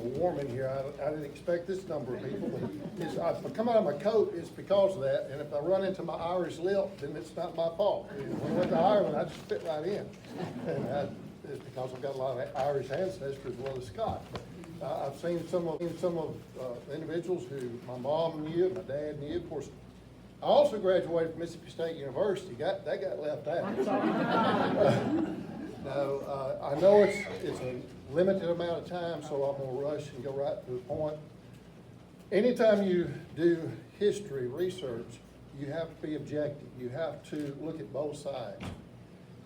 warm in here. I didn't expect this number of people, but if I come out of my coat, it's because of that. And if I run into my Irish lip, then it's not my fault. When I went to Ireland, I just fit right in. And it's because I've got a lot of Irish ancestors as well as Scott. I've seen some of individuals who my mom knew, my dad knew. Of course, I also graduated from Mississippi State University. That got left out. No, I know it's a limited amount of time, so I'm gonna rush and go right to the point. Anytime you do history research, you have to be objective. You have to look at both sides.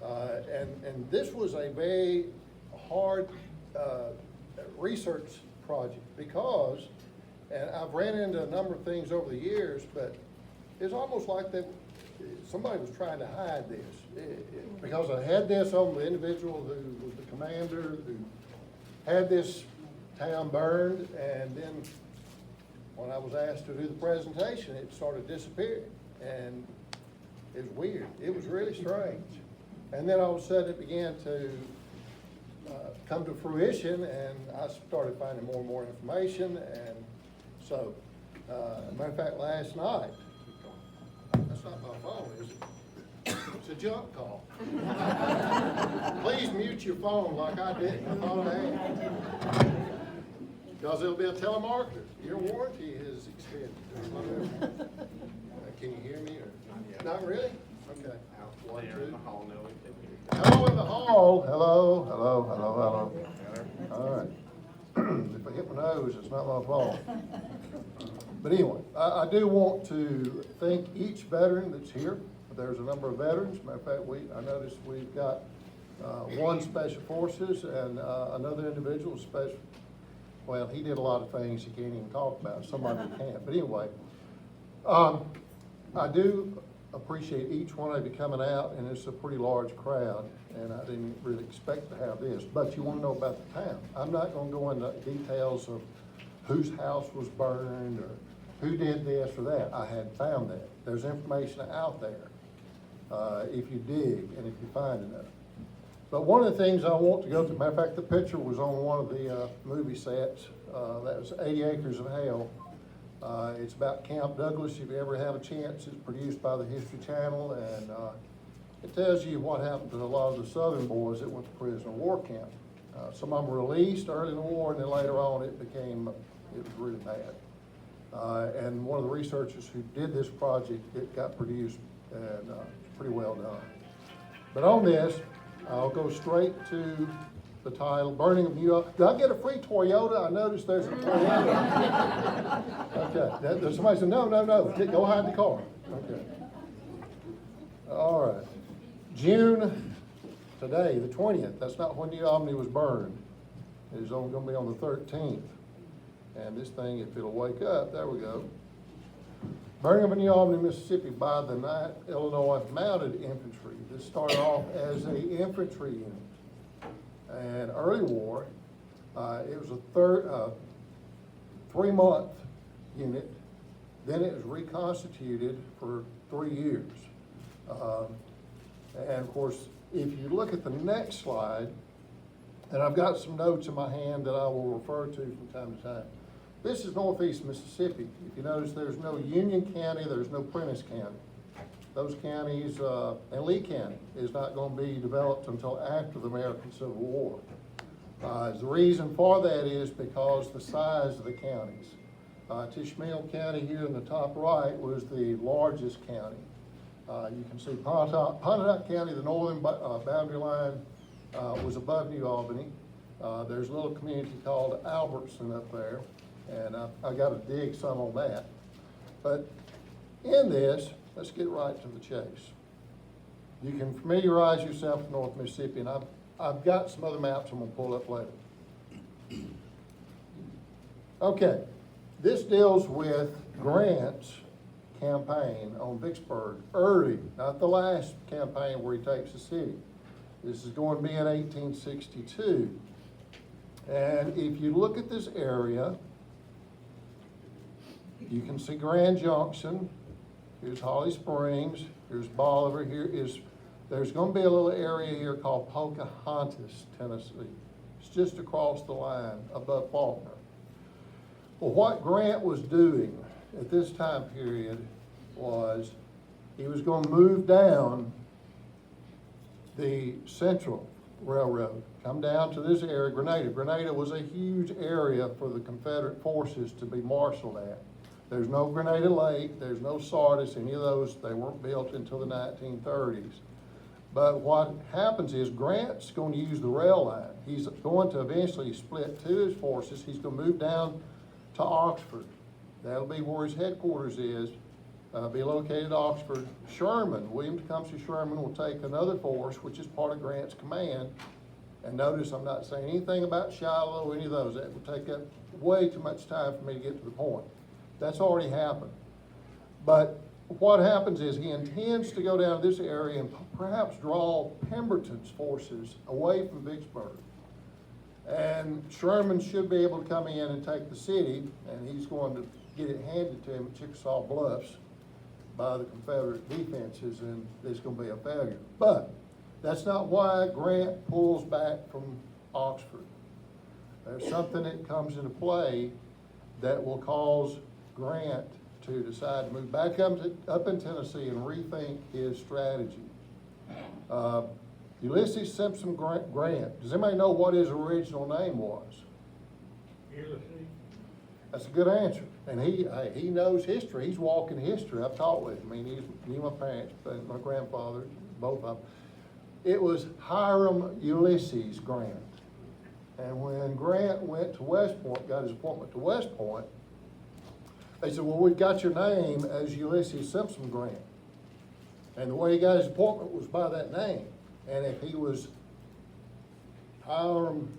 And this was a very hard research project because, and I've ran into a number of things over the years, but it's almost like somebody was trying to hide this. Because I had this on the individual who was the commander, who had this town burned, and then when I was asked to do the presentation, it started disappearing. And it was weird. It was really strange. And then all of a sudden it began to come to fruition, and I started finding more and more information. And so, as a matter of fact, last night, that's not my phone, is it? It's a junk call. Please mute your phone like I did. I thought I had. Because it'll be a telemarketer. Your warranty is extended. Can you hear me or? Not really? Okay. One, two. In the hall, no. Hello in the hall. Hello, hello, hello, hello. All right. If I hit my nose, it's not my fault. But anyway, I do want to thank each veteran that's here. There's a number of veterans. Matter of fact, I noticed we've got one Special Forces and another individual special. Well, he did a lot of things he can't even talk about. Somebody can't. But anyway, I do appreciate each one of you coming out, and it's a pretty large crowd, and I didn't really expect to have this. But you want to know about the town. I'm not going to go into details of whose house was burned or who did this or that. I hadn't found that. There's information out there if you dig and if you find enough. But one of the things I want to go through, matter of fact, the picture was on one of the movie sets. That was 80 Acres of Hell. It's about Camp Douglas. If you ever have a chance, it's produced by the History Channel, and it tells you what happened to a lot of the Southern boys that went to prison or war camp. Some of them were released early in the war, and then later on it was really bad. And one of the researchers who did this project, it got produced, and it's pretty well done. But on this, I'll go straight to the title, Burning of New York. Did I get a free Toyota? I noticed there's a Toyota. Okay, there's somebody said, no, go hide the car. Okay. All right. June, today, the 20th, that's not when New Albany was burned. It's going to be on the 13th. And this thing, if it'll wake up, there we go. Burning of New Albany, Mississippi by the 9th Illinois Mounted Infantry. This started off as an infantry unit. And early war, it was a 3-month unit. Then it was reconstituted for 3 years. And of course, if you look at the next slide, and I've got some notes in my hand that I will refer to from time to time. This is northeast Mississippi. If you notice, there's no Union County, there's no Prentiss County. Those counties, and Lee County is not going to be developed until after the American Civil War. The reason for that is because the size of the counties. Tishmale County here in the top right was the largest county. You can see Pontotoc County, the northern boundary line, was above New Albany. There's a little community called Albertson up there, and I got to dig some on that. But in this, let's get right to the chase. You can familiarize yourself with North Mississippi, and I've got some other maps I'm going to pull up later. Okay, this deals with Grant's campaign on Vicksburg, early, not the last campaign where he takes the city. This is going to be in 1862. And if you look at this area, you can see Grand Junction. Here's Holly Springs. Here's Bolivar. There's going to be a little area here called Pocahontas, Tennessee. It's just across the line above Falkner. Well, what Grant was doing at this time period was he was going to move down the Central Railroad, come down to this area, Grenada. Grenada was a huge area for the Confederate forces to be marshaled at. There's no Grenada Lake, there's no Sardis, any of those, they weren't built until the 1930s. But what happens is Grant's going to use the rail line. He's going to eventually split to his forces. He's going to move down to Oxford. That'll be where his headquarters is, be located at Oxford. Sherman, William Tecumseh Sherman, will take another force, which is part of Grant's command. And notice I'm not saying anything about Shiloh or any of those. That would take up way too much time for me to get to the point. That's already happened. But what happens is he intends to go down to this area and perhaps draw Pemberton's forces away from Vicksburg. And Sherman should be able to come in and take the city, and he's going to get it handed to him at Chickasaw Bluffs by the Confederate defenses, and it's going to be a failure. But that's not why Grant pulls back from Oxford. There's something that comes into play that will cause Grant to decide to move back up in Tennessee and rethink his strategy. Ulysses Simpson Grant. Does anybody know what his original name was? Ulysses. That's a good answer. And he knows history. He's walking history. I've taught with him. I mean, he knew my parents, but my grandfather, both of them. It was Hiram Ulysses Grant. And when Grant went to West Point, got his appointment to West Point, they said, well, we've got your name as Ulysses Simpson Grant. And the way he got his appointment was by that name. And if he was Hiram,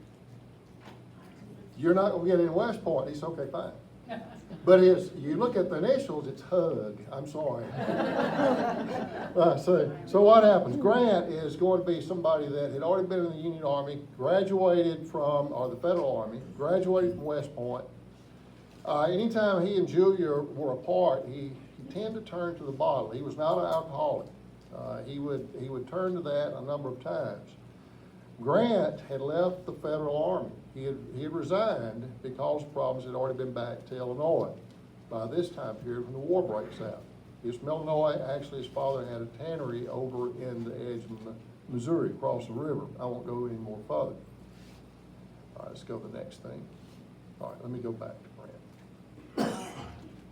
you're not going to get in West Point. He said, okay, fine. But you look at the initials, it's Hug. I'm sorry. So what happens? Grant is going to be somebody that had already been in the Union Army, graduated from, or the Federal Army, graduated from West Point. Anytime he and Julia were apart, he tended to turn to the bottle. He was not an alcoholic. He would turn to that a number of times. Grant had left the Federal Army. He had resigned because problems had already been back to Illinois by this time period when the war breaks out. He's from Illinois. Actually, his father had a tannery over in the edge of Missouri, across the river. I won't go any more further. All right, let's go to the next thing. All right, let me go back to Grant.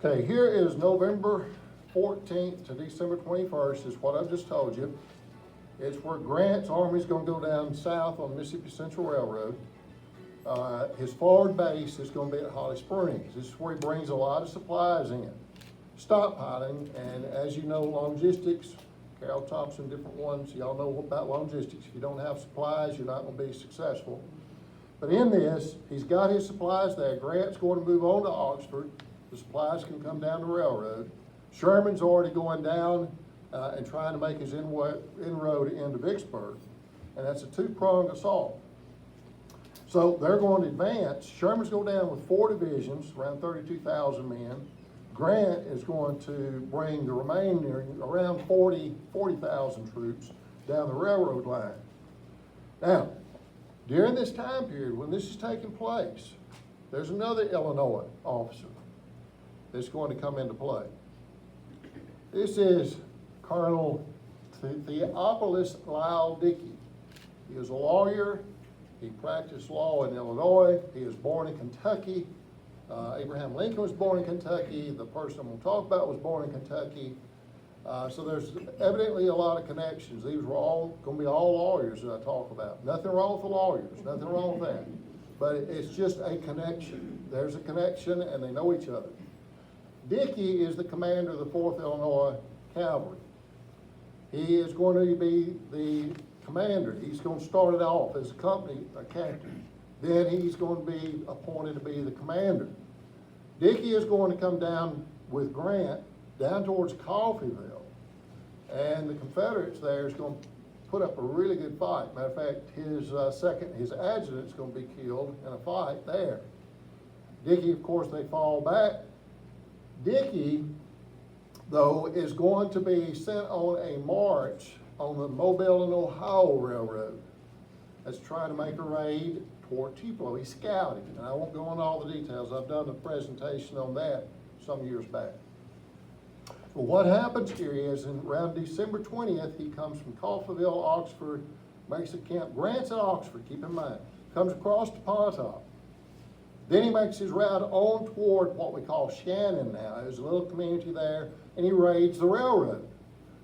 Okay, here is November 14th to December 21st is what I've just told you. It's where Grant's army is going to go down south on the Mississippi Central Railroad. His forward base is going to be at Holly Springs. This is where he brings a lot of supplies in, stockpiling, and as you know, logistics, Carroll Thompson, different ones, y'all know about logistics. If you don't have supplies, you're not going to be successful. But in this, he's got his supplies there. Grant's going to move on to Oxford. The supplies can come down the railroad. Sherman's already going down and trying to make his inroad into Vicksburg. And that's a two-pronged assault. So they're going to advance. Sherman's going down with 4 divisions, around 32,000 men. Grant is going to bring the remaining around 40,000 troops down the railroad line. Now, during this time period, when this is taking place, there's another Illinois officer that's going to come into play. This is Colonel Theophilus Lyle Dickey. He is a lawyer. He practiced law in Illinois. He was born in Kentucky. Abraham Lincoln was born in Kentucky. The person I'm going to talk about was born in Kentucky. So there's evidently a lot of connections. These were all going to be all lawyers that I talk about. Nothing wrong with the lawyers. Nothing wrong with that. But it's just a connection. There's a connection, and they know each other. Dickey is the commander of the 4th Illinois Cavalry. He is going to be the commander. He's going to start it off as a captain. Then he's going to be appointed to be the commander. Dickey is going to come down with Grant down towards Coffeyville. And the Confederates there is going to put up a really good fight. Matter of fact, his adjutant is going to be killed in a fight there. Dickey, of course, they fall back. Dickey, though, is going to be sent on a march on the Mobile and Ohio Railroad. That's trying to make a raid toward Tupelo. He's scouting, and I won't go into all the details. I've done a presentation on that some years back. Well, what happens here is around December 20th, he comes from Coffeyville, Oxford, makes a camp. Grant's at Oxford, keep in mind. Comes across to Pontotoc. Then he makes his route on toward what we call Shannon now. There's a little community there, and he raids the railroad.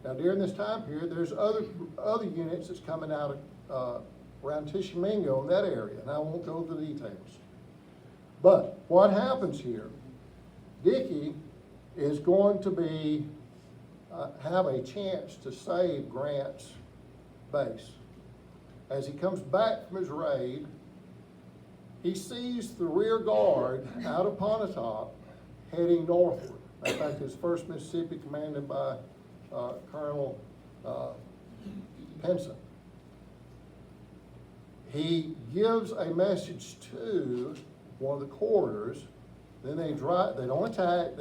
Now, during this time period, there's other units that's coming out of around Tishomingo in that area, and I won't go into the details. But what happens here, Dickey is going to be have a chance to save Grant's base. As he comes back from his raid, he sees the rear guard out of Pontotoc heading northward. In fact, it's 1st Mississippi, commanded by Colonel Penson. He gives a message to one of the corridors. Then they don't attack,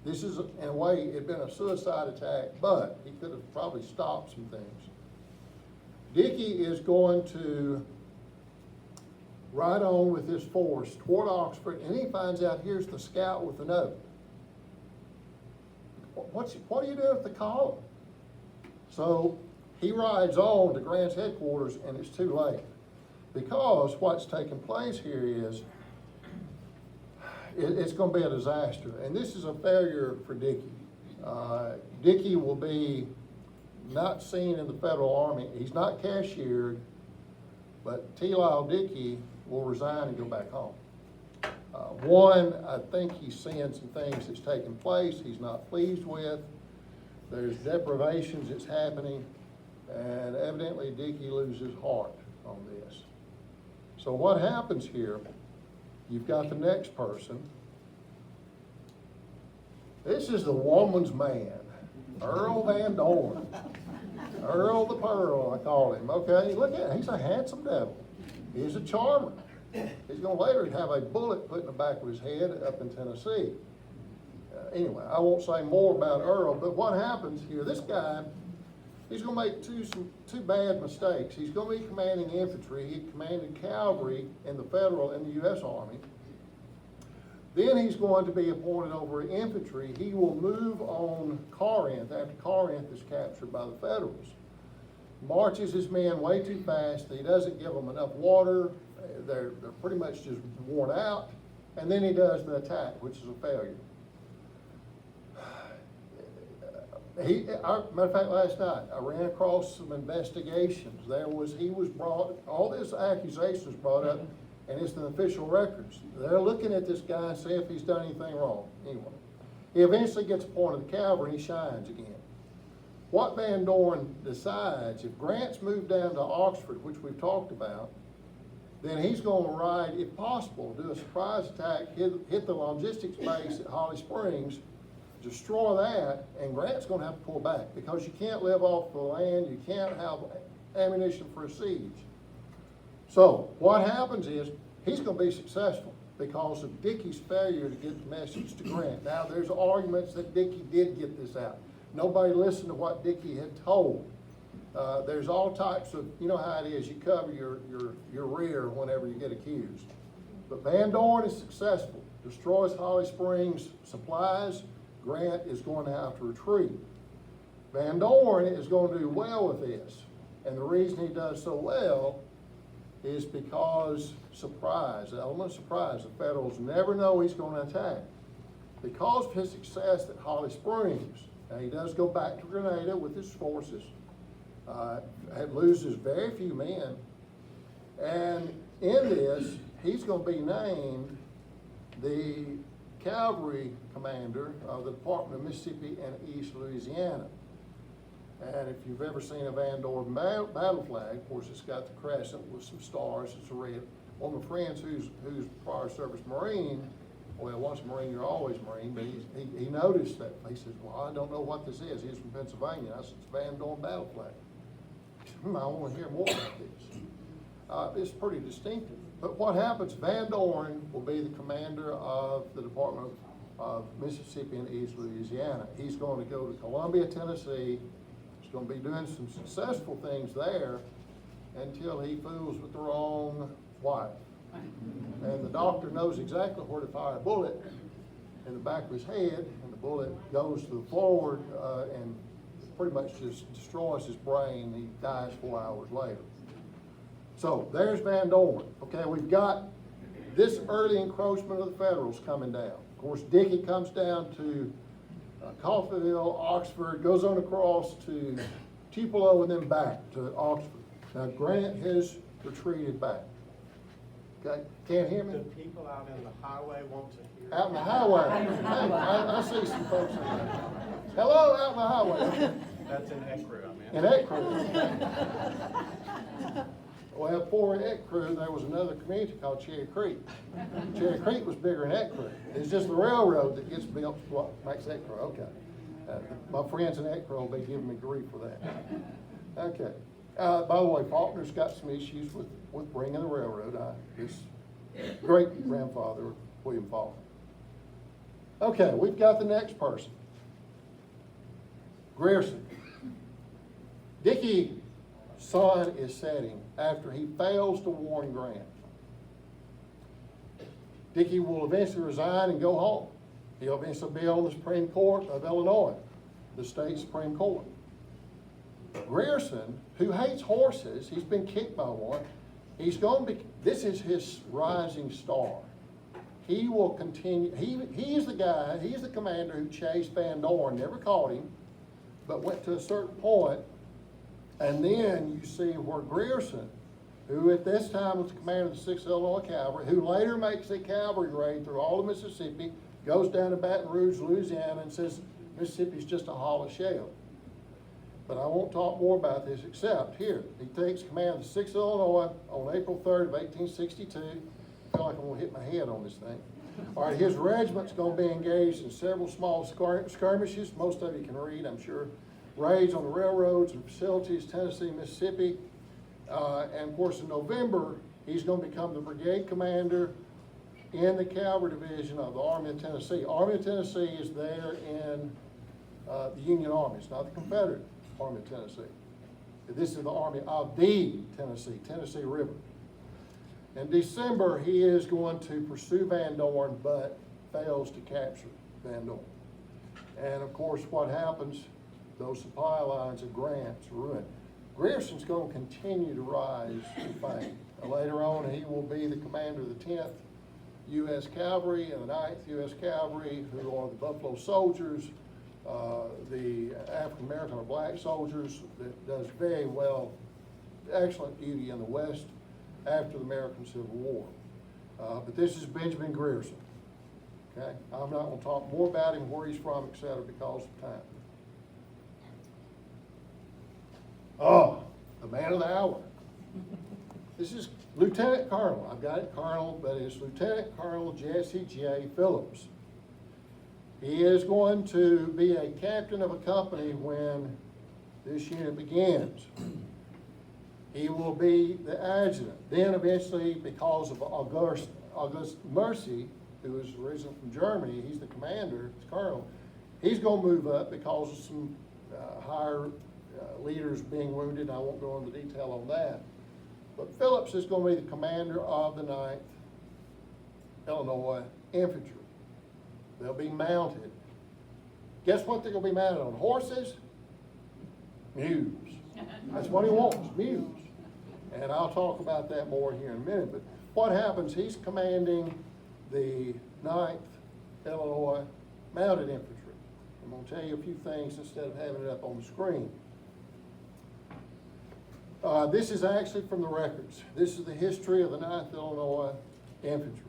this is, in a way, it had been a suicide attack, but he could have probably stopped some things. Dickey is going to ride on with his force toward Oxford, and he finds out here's the scout with the note. What are you doing with the column? So he rides on to Grant's headquarters, and it's too late. Because what's taking place here is, it's going to be a disaster. And this is a failure for Dickey. Dickey will be not seen in the Federal Army. He's not cashiered, but T. Lyle Dickey will resign and go back home. One, I think he's seeing some things that's taking place he's not pleased with. There's deprivations that's happening, and evidently Dickey loses heart on this. So what happens here, you've got the next person. This is the woman's man, Earl Van Dorn. Earl the Pearl, I call him, okay? Look at him, he's a handsome devil. He's a charmer. He's going to later have a bullet put in the back of his head up in Tennessee. Anyway, I won't say more about Earl, but what happens here, this guy, he's going to make two bad mistakes. He's going to be commanding infantry. He commanded cavalry in the Federal and the U.S. Army. Then he's going to be appointed over infantry. He will move on Corinth after Corinth is captured by the Federals. Marches his men way too fast. He doesn't give them enough water. They're pretty much just worn out. And then he does the attack, which is a failure. Matter of fact, last night I ran across some investigations. He was brought, all this accusation was brought up, and it's in the official records. They're looking at this guy and see if he's done anything wrong. Anyway, he eventually gets appointed to cavalry and he shines again. What Van Dorn decides, if Grant's moved down to Oxford, which we've talked about, then he's going to ride, if possible, do a surprise attack, hit the logistics base at Holly Springs, destroy that, and Grant's going to have to pull back because you can't live off the land, you can't have ammunition for a siege. So what happens is he's going to be successful because of Dickey's failure to get the message to Grant. Now there's arguments that Dickey did get this out. Nobody listened to what Dickey had told. There's all types of, you know how it is, you cover your rear whenever you get accused. But Van Dorn is successful, destroys Holly Springs supplies. Grant is going to have to retreat. Van Dorn is going to do well with this. And the reason he does so well is because surprise, the element of surprise. The Federals never know he's going to attack. Because of his success at Holly Springs, now he does go back to Grenada with his forces, loses very few men. And in this, he's going to be named the cavalry commander of the Department of Mississippi and East Louisiana. And if you've ever seen a Van Dorn battle flag, of course it's got the crescent with some stars, it's a red. One of my friends who's prior service Marine, well, once a Marine, you're always Marine, but he noticed that. He says, well, I don't know what this is. He's from Pennsylvania. I said, it's Van Dorn battle flag. He said, I want to hear more about this. It's pretty distinctive. But what happens, Van Dorn will be the commander of the Department of Mississippi and East Louisiana. He's going to go to Columbia, Tennessee. He's going to be doing some successful things there until he fools with the wrong wife. And the doctor knows exactly where to fire a bullet in the back of his head, and the bullet goes to the forward and pretty much just destroys his brain. He dies 4 hours later. So there's Van Dorn. Okay, we've got this early encroachment of the Federals coming down. Of course, Dickey comes down to Coffeyville, Oxford, goes on across to Tupelo, and then back to Oxford. Now Grant has retreated back. Okay, can't hear me? The people out in the highway want to hear. Out in the highway. Hey, I see some folks in there. Hello, out in the highway. That's in Ecru, I mean. In Ecru. Well, before Ecru, there was another community called Cherry Creek. Cherry Creek was bigger than Ecru. It's just the railroad that gets built, what makes Ecru. Okay. My friends in Ecru will be giving me grief for that. Okay. By the way, Falkner's got some issues with bringing the railroad. His great-grandfather, William Falkner. Okay, we've got the next person. Grierson. Dickey's sun is setting after he fails to warn Grant. Dickey will eventually resign and go home. He'll eventually be on the Supreme Court of Illinois, the state Supreme Court. Grierson, who hates horses, he's been kicked by one, he's going to be, this is his rising star. He will continue, he's the guy, he's the commander who chased Van Dorn, never caught him, but went to a certain point, and then you see where Grierson, who at this time was the commander of the 6th Illinois Cavalry, who later makes a cavalry raid through all of Mississippi, goes down to Baton Rouge, Louisiana, and says Mississippi's just a hollow shell. But I won't talk more about this except here. He takes command of the 6th Illinois on April 3rd of 1862. I feel like I'm going to hit my head on this thing. All right, his regiment's going to be engaged in several small skirmishes. Most of you can read, I'm sure. Raids on the railroads and facilities, Tennessee, Mississippi. And of course, in November, he's going to become the brigade commander in the cavalry division of the Army of Tennessee. Army of Tennessee is there in the Union Army. It's not the Confederate Army of Tennessee. This is the Army of the Tennessee River. In December, he is going to pursue Van Dorn, but fails to capture Van Dorn. And of course, what happens, those supply lines of Grant's ruined. Grierson's going to continue to rise to fame. Later on, he will be the commander of the 10th U.S. Cavalry and the 9th U.S. Cavalry, who are the Buffalo Soldiers, the African-American or black soldiers that does very well, excellent duty in the West after the American Civil War. But this is Benjamin Grierson. Okay, I'm not going to talk more about him, where he's from, etc., because of time. Oh, the man of the hour. This is Lieutenant Colonel. I've got it Colonel, but it's Lieutenant Colonel Jesse J. Phillips. He is going to be a captain of a company when this unit begins. He will be the adjutant. Then eventually, because of August Mercy, who is originally from Germany, he's the commander, the colonel. He's going to move up because of some higher leaders being wounded. I won't go into detail on that. But Phillips is going to be the commander of the 9th Illinois Infantry. They'll be mounted. Guess what they're going to be mounted on? Horses? Mules. That's what he wants, mules. And I'll talk about that more here in a minute. But what happens, he's commanding the 9th Illinois Mounted Infantry. I'm going to tell you a few things instead of having it up on the screen. This is actually from the records. This is the history of the 9th Illinois Infantry.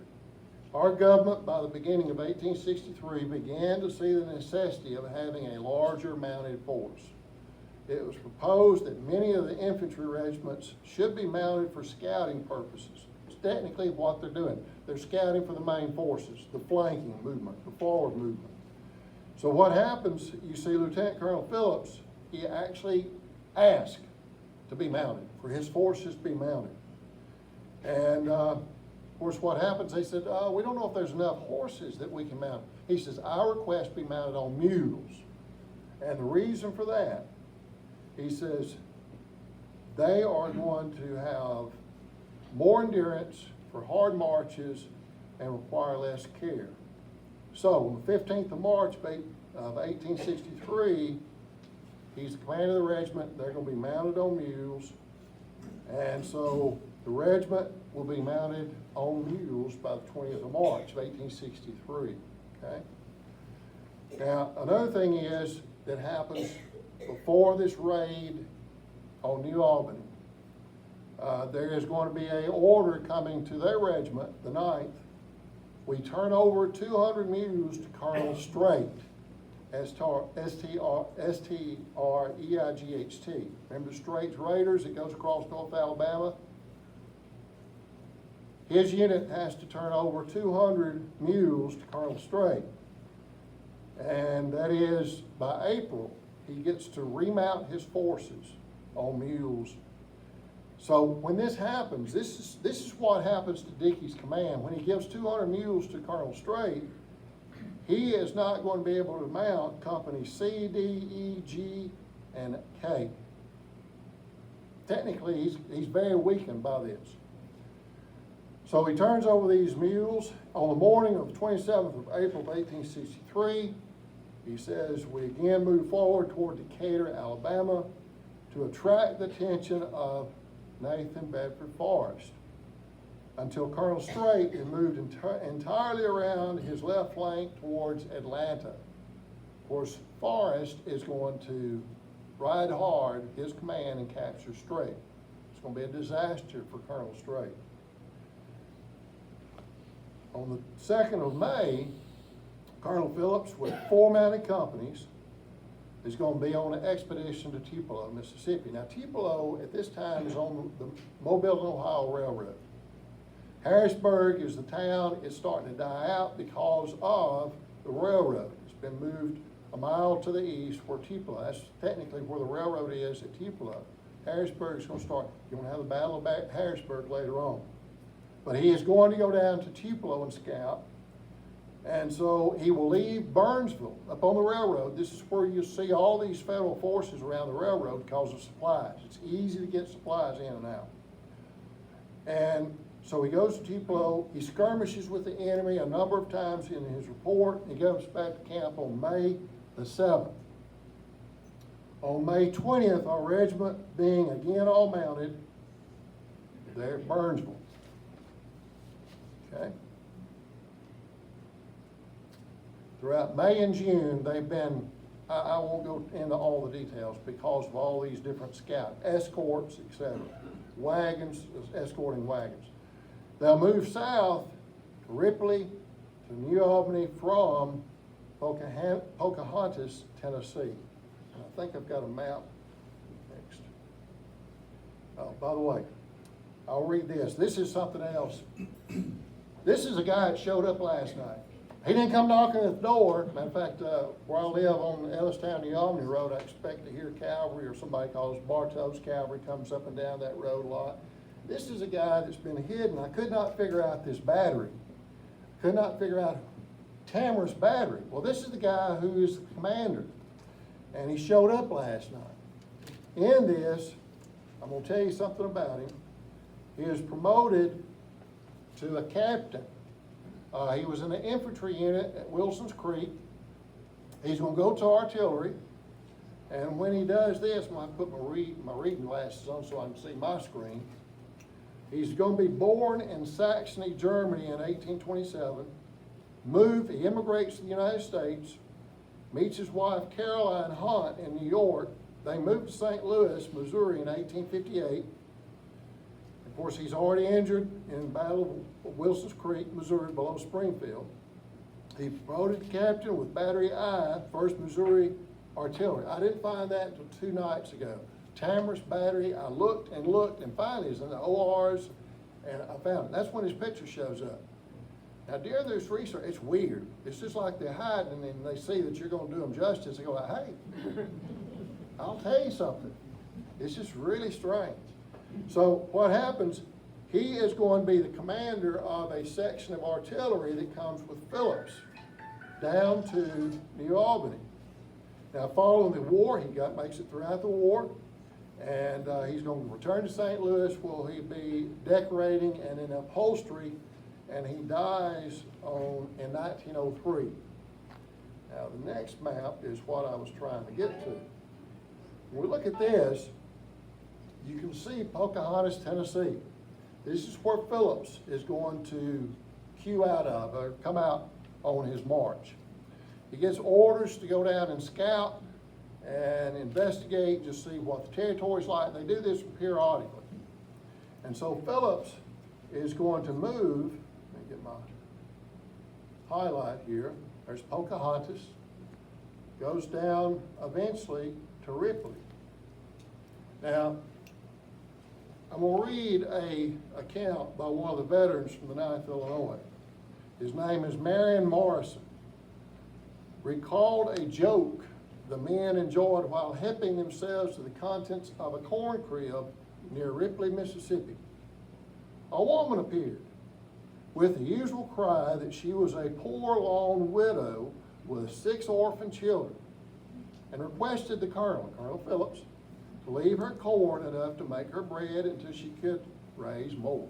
Our government, by the beginning of 1863, began to see the necessity of having a larger mounted force. It was proposed that many of the infantry regiments should be mounted for scouting purposes. It's technically what they're doing. They're scouting for the main forces, the flanking movement, the forward movement. So what happens, you see Lieutenant Colonel Phillips, he actually asked to be mounted, for his forces to be mounted. And of course what happens, they said, we don't know if there's enough horses that we can mount. He says, our request be mounted on mules. And the reason for that, he says, they are going to have more endurance for hard marches and require less care. So on the 15th of March of 1863, he's the commander of the regiment. They're going to be mounted on mules. And so the regiment will be mounted on mules by the 20th of March of 1863, okay? Now, another thing is that happens before this raid on New Albany. There is going to be an order coming to their regiment, the 9th. We turn over 200 mules to Colonel Streight, S-T-R-E-I-G-H-T. Remember Straight's Raiders that goes across North Alabama? His unit has to turn over 200 mules to Colonel Streight. And that is, by April, he gets to remount his forces on mules. So when this happens, this is what happens to Dickey's command. When he gives 200 mules to Colonel Streight, he is not going to be able to mount company C, D, E, G, and K. Technically, he's very weakened by this. So he turns over these mules. On the morning of the 27th of April of 1863, he says, we again move forward toward Decatur, Alabama, to attract the attention of Nathan Bedford Forrest, until Colonel Streight is moved entirely around his left flank towards Atlanta. Of course, Forrest is going to ride hard his command and capture Streight. It's going to be a disaster for Colonel Streight. On the 2nd of May, Colonel Phillips, with 4 mounted companies, is going to be on an expedition to Tupelo, Mississippi. Now, Tupelo at this time is on the Mobile and Ohio Railroad. Harrisburg is the town. It's starting to die out because of the railroad. It's been moved a mile to the east where Tupelo. That's technically where the railroad is at Tupelo. Harrisburg is going to start. You're going to have the Battle of Harrisburg later on. But he is going to go down to Tupelo and scout. And so he will leave Burnsville up on the railroad. This is where you see all these federal forces around the railroad because of supplies. It's easy to get supplies in and out. And so he goes to Tupelo. He skirmishes with the enemy a number of times in his report. He goes back to camp on May the 7th. On May 20th, our regiment, being again all mounted, there at Burnsville. Okay? Throughout May and June, they've been, I won't go into all the details because of all these different scout escorts, etc. Wagons, escorting wagons. They'll move south to Ripley, to New Albany from Pocahontas, Tennessee. And I think I've got a map next. Oh, by the way, I'll read this. This is something else. This is a guy that showed up last night. He didn't come knocking at the door. Matter of fact, where I live on the Ellistown New Albany Road, I expect to hear cavalry or somebody calls Bartow's Cavalry comes up and down that road a lot. This is a guy that's been hidden. I could not figure out this battery. Could not figure out Tamara's battery. Well, this is the guy who is the commander. And he showed up last night. In this, I'm going to tell you something about him. He is promoted to a captain. He was in the infantry unit at Wilson's Creek. He's going to go to artillery. And when he does this, I'm going to put my reading glasses on so I can see my screen. He's going to be born in Saxony, Germany in 1827. He immigrates to the United States, meets his wife Caroline Hunt in New York. They moved to St. Louis, Missouri in 1858. Of course, he's already injured in the Battle of Wilson's Creek, Missouri, below Springfield. He promoted to captain with Battery I, 1st Missouri Artillery. I didn't find that until 2 nights ago. Tamara's Battery, I looked and finally it's in the ORs, and I found it. That's when his picture shows up. Now, during this research, it's weird. It's just like they're hiding, and then they see that you're going to do them justice. They go, hey, I'll tell you something. It's just really strange. So what happens, he is going to be the commander of a section of artillery that comes with Phillips down to New Albany. Now, following the war, he makes it throughout the war. And he's going to return to St. Louis, where he'll be decorating and in upholstery, and he dies in 1903. Now, the next map is what I was trying to get to. When we look at this, you can see Pocahontas, Tennessee. This is where Phillips is going to cue out of, or come out on his march. He gets orders to go down and scout and investigate, just see what the territory's like. They do this periodically. And so Phillips is going to move, let me get my highlight here. There's Pocahontas, goes down eventually to Ripley. Now, I'm going to read an account by one of the veterans from the 9th Illinois. His name is Marion Morrison. Recalled a joke the men enjoyed while helping themselves to the contents of a corn crib near Ripley, Mississippi. A woman appeared with the usual cry that she was a poor lone widow with 6 orphan children, and requested the Colonel, Colonel Phillips, to leave her corn enough to make her bread until she could raise more.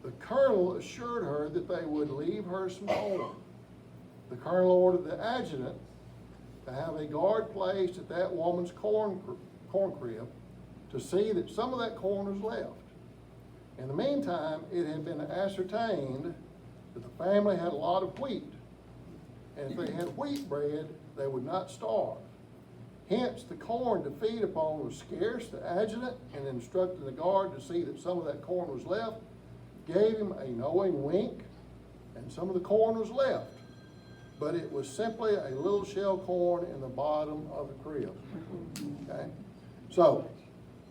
The Colonel assured her that they would leave her some corn. The Colonel ordered the adjutant to have a guard placed at that woman's corn crib to see that some of that corn was left. In the meantime, it had been ascertained that the family had a lot of wheat, and if they had wheat bread, they would not starve. Hence, the corn to feed upon was scarce. The adjutant, in instructing the guard to see that some of that corn was left, gave him a knowing wink, and some of the corn was left. But it was simply a little shell corn in the bottom of the crib. Okay? So,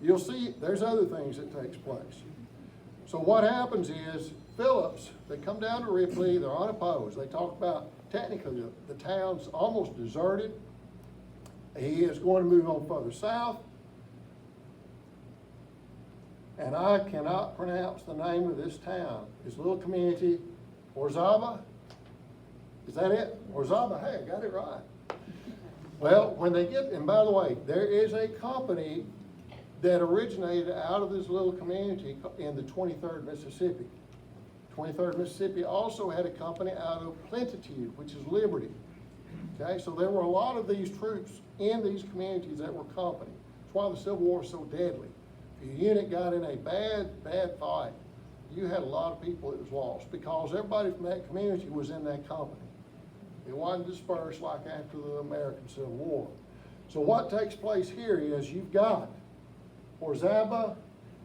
you'll see there's other things that takes place. So what happens is, Phillips, they come down to Ripley, they're unopposed. They talk about, technically, the town's almost deserted. He is going to move on further south. And I cannot pronounce the name of this town. This little community, Orzaba. Is that it? Orzaba, hey, I got it right. Well, when they get, and by the way, there is a company that originated out of this little community in the 23rd Mississippi. 23rd Mississippi also had a company out of Plentitude, which is Liberty. Okay, so there were a lot of these troops in these communities that were company. That's why the Civil War is so deadly. If your unit got in a bad fight, you had a lot of people that was lost because everybody from that community was in that company. It wasn't dispersed like after the American Civil War. So what takes place here is you've got Orzaba,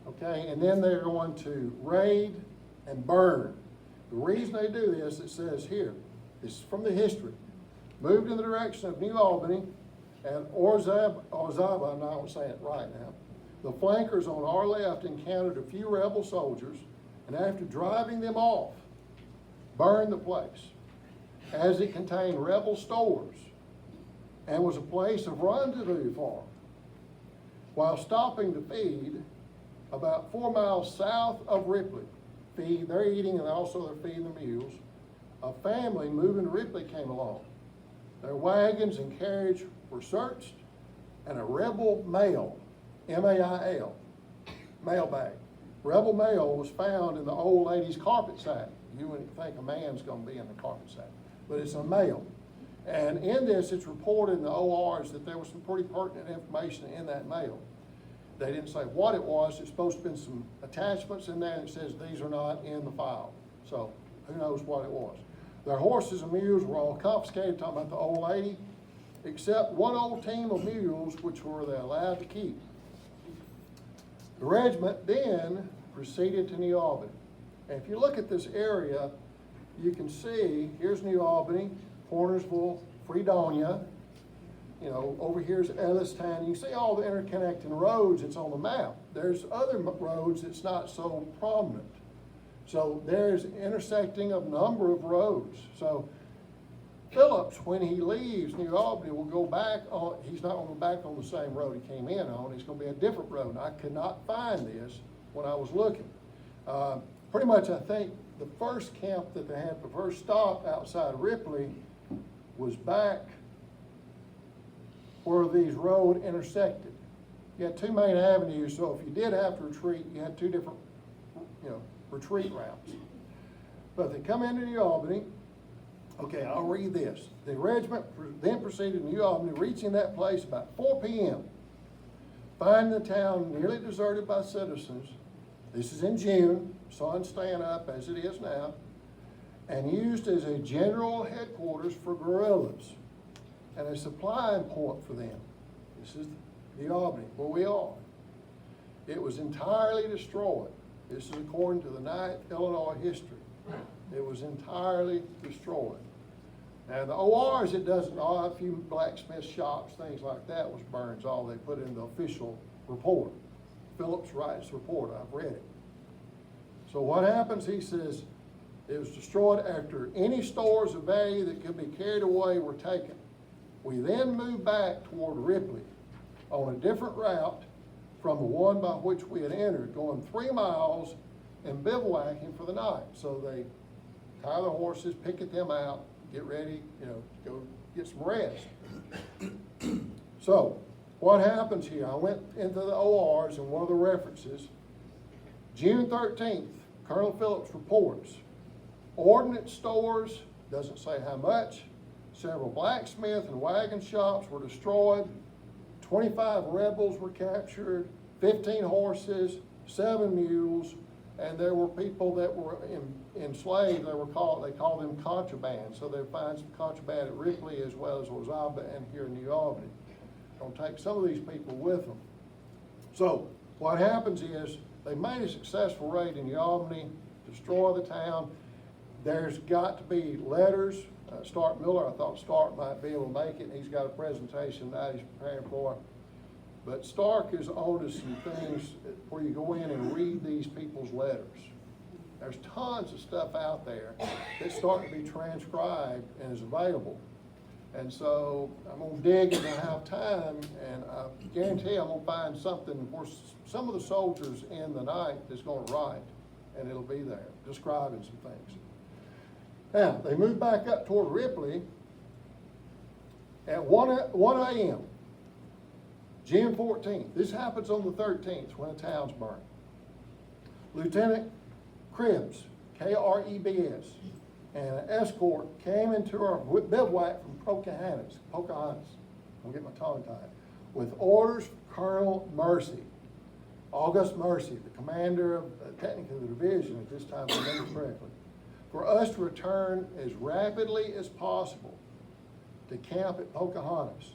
okay, and then they're going to raid and burn. The reason they do this, it says here, this is from the history, moved in the direction of New Albany, and Orzaba, I'm not saying it right now, the flankers on our left encountered a few rebel soldiers, and after driving them off, burned the place, as it contained rebel stores and was a place of rendezvous for them. While stopping to feed about 4 miles south of Ripley, they're eating and also they're feeding the mules, a family moving to Ripley came along. Their wagons and carriage were searched, and a rebel mail, M-A-I-L, mailbag, rebel mail was found in the old lady's carpet sack. You wouldn't think a man's going to be in the carpet sack, but it's a mail. And in this, it's reported in the ORs that there was some pretty pertinent information in that mail. They didn't say what it was. It's supposed to have been some attachments in there that says these are not in the file. So who knows what it was. Their horses and mules were all confiscated, talking about the old lady, except one old team of mules, which were they allowed to keep. The regiment then proceeded to New Albany. And if you look at this area, you can see, here's New Albany, Cornersville, Fredonia, you know, over here's Ellistown. You can see all the interconnecting roads that's on the map. There's other roads that's not so prominent. So there's intersecting of number of roads. So Phillips, when he leaves New Albany, will go back on, he's not going to go back on the same road he came in on. It's going to be a different road. And I could not find this when I was looking. Pretty much, I think the first camp that they had, the first stop outside of Ripley, was back where these roads intersected. you had two main avenues, so if you did have to retreat, you had two different, retreat routes. But they come into New Albany. Okay, I'll read this. The regiment then proceeded to New Albany, reaching that place about 4 p.m., finding the town nearly deserted by citizens. This is in June, sun staying up as it is now, and used as a general headquarters for guerrillas and a supplying point for them. This is New Albany, where we are. It was entirely destroyed. This is according to the 9th Illinois history. It was entirely destroyed. Now, the ORs, it doesn't, a few blacksmith shops, things like that was burned, all they put in the official report. Phillips writes the report, I've read it. So what happens, he says, it was destroyed after any stores of value that could be carried away were taken. We then moved back toward Ripley on a different route from the one by which we had entered, going 3 miles and bivouacking for the night. So they tie the horses, picket them out, get ready, go get some rest. So what happens here? I went into the ORs and one of the references. June 13th, Colonel Phillips reports, ordnance stores, doesn't say how much, several blacksmith and wagon shops were destroyed, 25 rebels were captured, 15 horses, 7 mules, and there were people that were enslaved. They called them contraband. So they find some contraband at Ripley as well as Ozaba and here in New Albany. Gonna take some of these people with them. So what happens is they made a successful raid in New Albany, destroy the town. There's got to be letters. Stark Miller, I thought Stark might be able to make it. He's got a presentation that he's preparing for. But Stark is on to some things where you go in and read these people's letters. There's tons of stuff out there that's starting to be transcribed and is available. And so I'm gonna dig and I have time, and I guarantee I'm gonna find something where some of the soldiers in the night is gonna write, and it'll be there, describing some things. Now, they moved back up toward Ripley at 1 a.m., June 14th. This happens on the 13th when the town's burned. Lieutenant Krebs, K-R-E-B-S, and an escort came into our bivouac from Pocahontas, I'll get my tongue tied, with orders from Colonel Mercy, August Mercy, the commander of technically the division at this time, if I remember correctly, for us to return as rapidly as possible to camp at Pocahontas.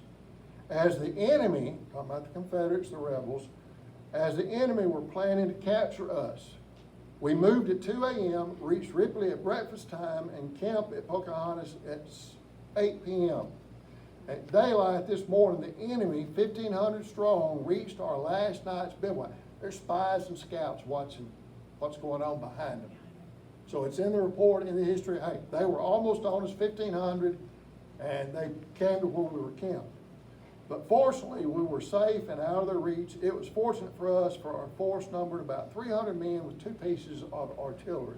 As the enemy, talking about the Confederates, the rebels, as the enemy were planning to capture us, we moved at 2 a.m., reached Ripley at breakfast time, and camped at Pocahontas at 8 p.m. At daylight this morning, the enemy, 1,500 strong, reached our last night's bivouac. There's spies and scouts watching what's going on behind them. So it's in the report, in the history. Hey, they were almost on us, 1,500, and they came to where we were camped. But fortunately, we were safe and out of their reach. It was fortunate for us, for our force numbered about 300 men with 2 pieces of artillery.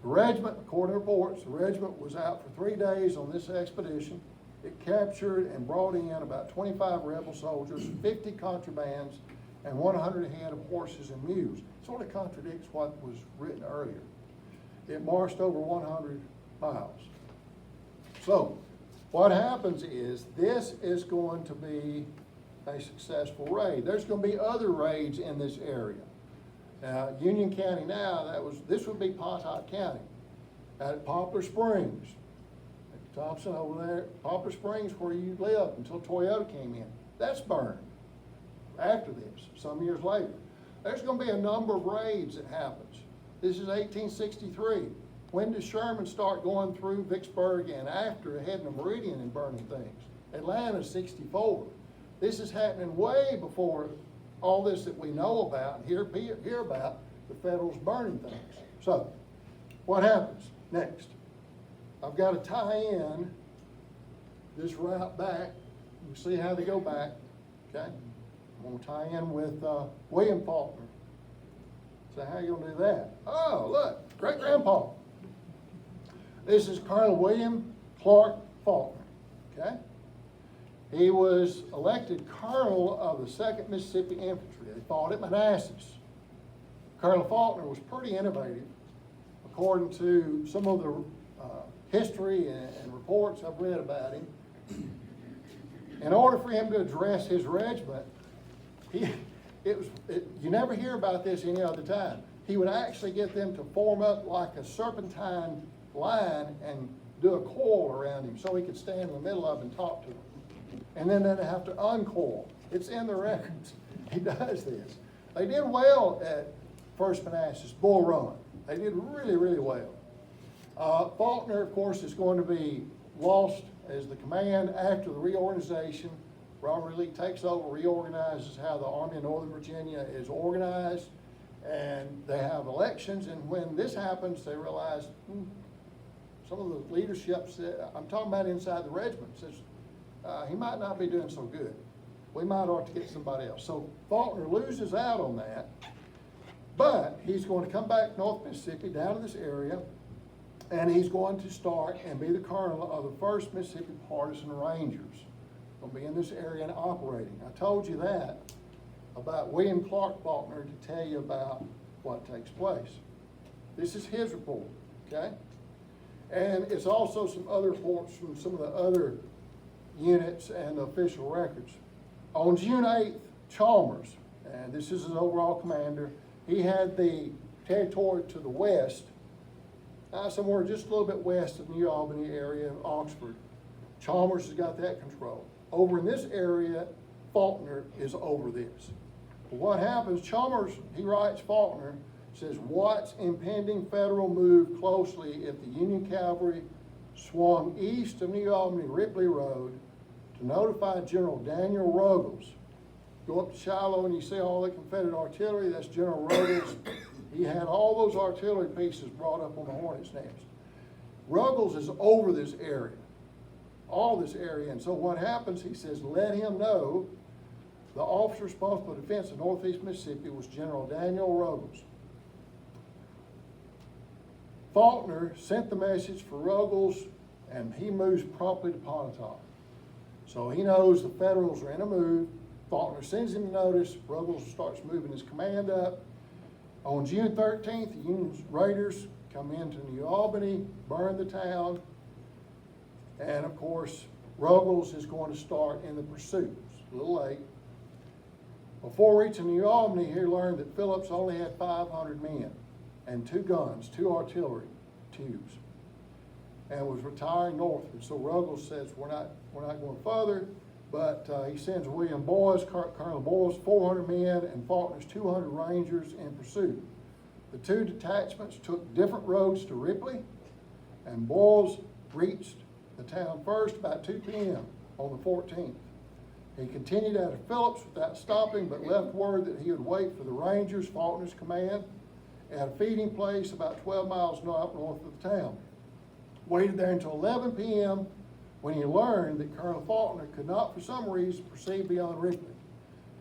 The regiment, according to reports, the regiment was out for 3 days on this expedition. It captured and brought in about 25 rebel soldiers, 50 contrabands, and 100 head of horses and mules. Sort of contradicts what was written earlier. It marched over 100 miles. So, what happens is this is going to be a successful raid. There's going to be other raids in this area. Union County now, this would be Pontotoc County. At Poplar Springs, Thompson over there, Poplar Springs where you lived until Toyota came in. That's burned after this, some years later. There's going to be a number of raids that happens. This is 1863. When does Sherman start going through Vicksburg and after heading to Meridian and burning things? Atlanta's 64. This is happening way before all this that we know about and hear about, the Federals burning things. So, what happens next? I've got to tie in this route back. You see how they go back, okay? I'm going to tie in with William Falkner. So how are you going to do that? Oh, look, great-grandpa. This is Colonel William Clark Falkner, okay? He was elected colonel of the 2nd Mississippi Infantry. They fought at Manassas. Colonel Falkner was pretty innovative. According to some of the history and reports I've read about him, in order for him to address his regiment, you never hear about this any other time. He would actually get them to form up like a serpentine line and do a coil around him so he could stand in the middle of them and talk to them. And then they'd have to uncoil. It's in the records. He does this. They did well at First Manassas, Bull Run. They did really, really well. Falkner, of course, is going to be lost as the command after the reorganization. Robert Lee takes over, reorganizes how the Army of Northern Virginia is organized, and they have elections. And when this happens, they realize some of the leadership, I'm talking about inside the regiment, says he might not be doing so good. We might ought to get somebody else. So Falkner loses out on that, but he's going to come back North Mississippi, down to this area, and he's going to start and be the colonel of the 1st Mississippi Partisan Rangers. Going to be in this area and operating. I told you that about William Clark Falkner to tell you about what takes place. This is his report, okay? And it's also some other reports from some of the other units and the official records. On June 8th, Chalmers, and this is his overall commander, he had the territory to the west, somewhere just a little bit west of New Albany area, Oxford. Chalmers has got that control. Over in this area, Falkner is over this. What happens, Chalmers, he writes Falkner, says, watch impending federal move closely if the Union cavalry swung east of New Albany Ripley Road to notify General Daniel Ruggles. Go up to Shiloh and you see all the Confederate artillery, that's General Ruggles. He had all those artillery pieces brought up on the Hornet's Nest. Ruggles is over this area, all this area, and so what happens, he says, let him know the officer responsible for defense of Northeast Mississippi was General Daniel Ruggles. Falkner sent the message for Ruggles, and he moves promptly to Pontotoc. So he knows the Federals are in a move. Falkner sends him a notice. Ruggles starts moving his command up. On June 13th, the Union Raiders come into New Albany, burn the town, and of course, Ruggles is going to start in the pursuit. It's a little late. Before reaching New Albany, he learned that Phillips only had 500 men and 2 guns, 2 artillery tubes, and was retiring northward. So Ruggles says, we're not going further, but he sends William Boyes, Colonel Boyes, 400 men, and Faulkner's 200 Rangers in pursuit. The 2 detachments took different roads to Ripley, and Boyes reached the town first about 2 p.m. on the 14th. He continued out of Phillips without stopping, but left word that he would wait for the Rangers, Faulkner's command, at a feeding place about 12 miles north of the town. Waited there until 11 p.m. when he learned that Colonel Falkner could not, for some reason, proceed beyond Ripley.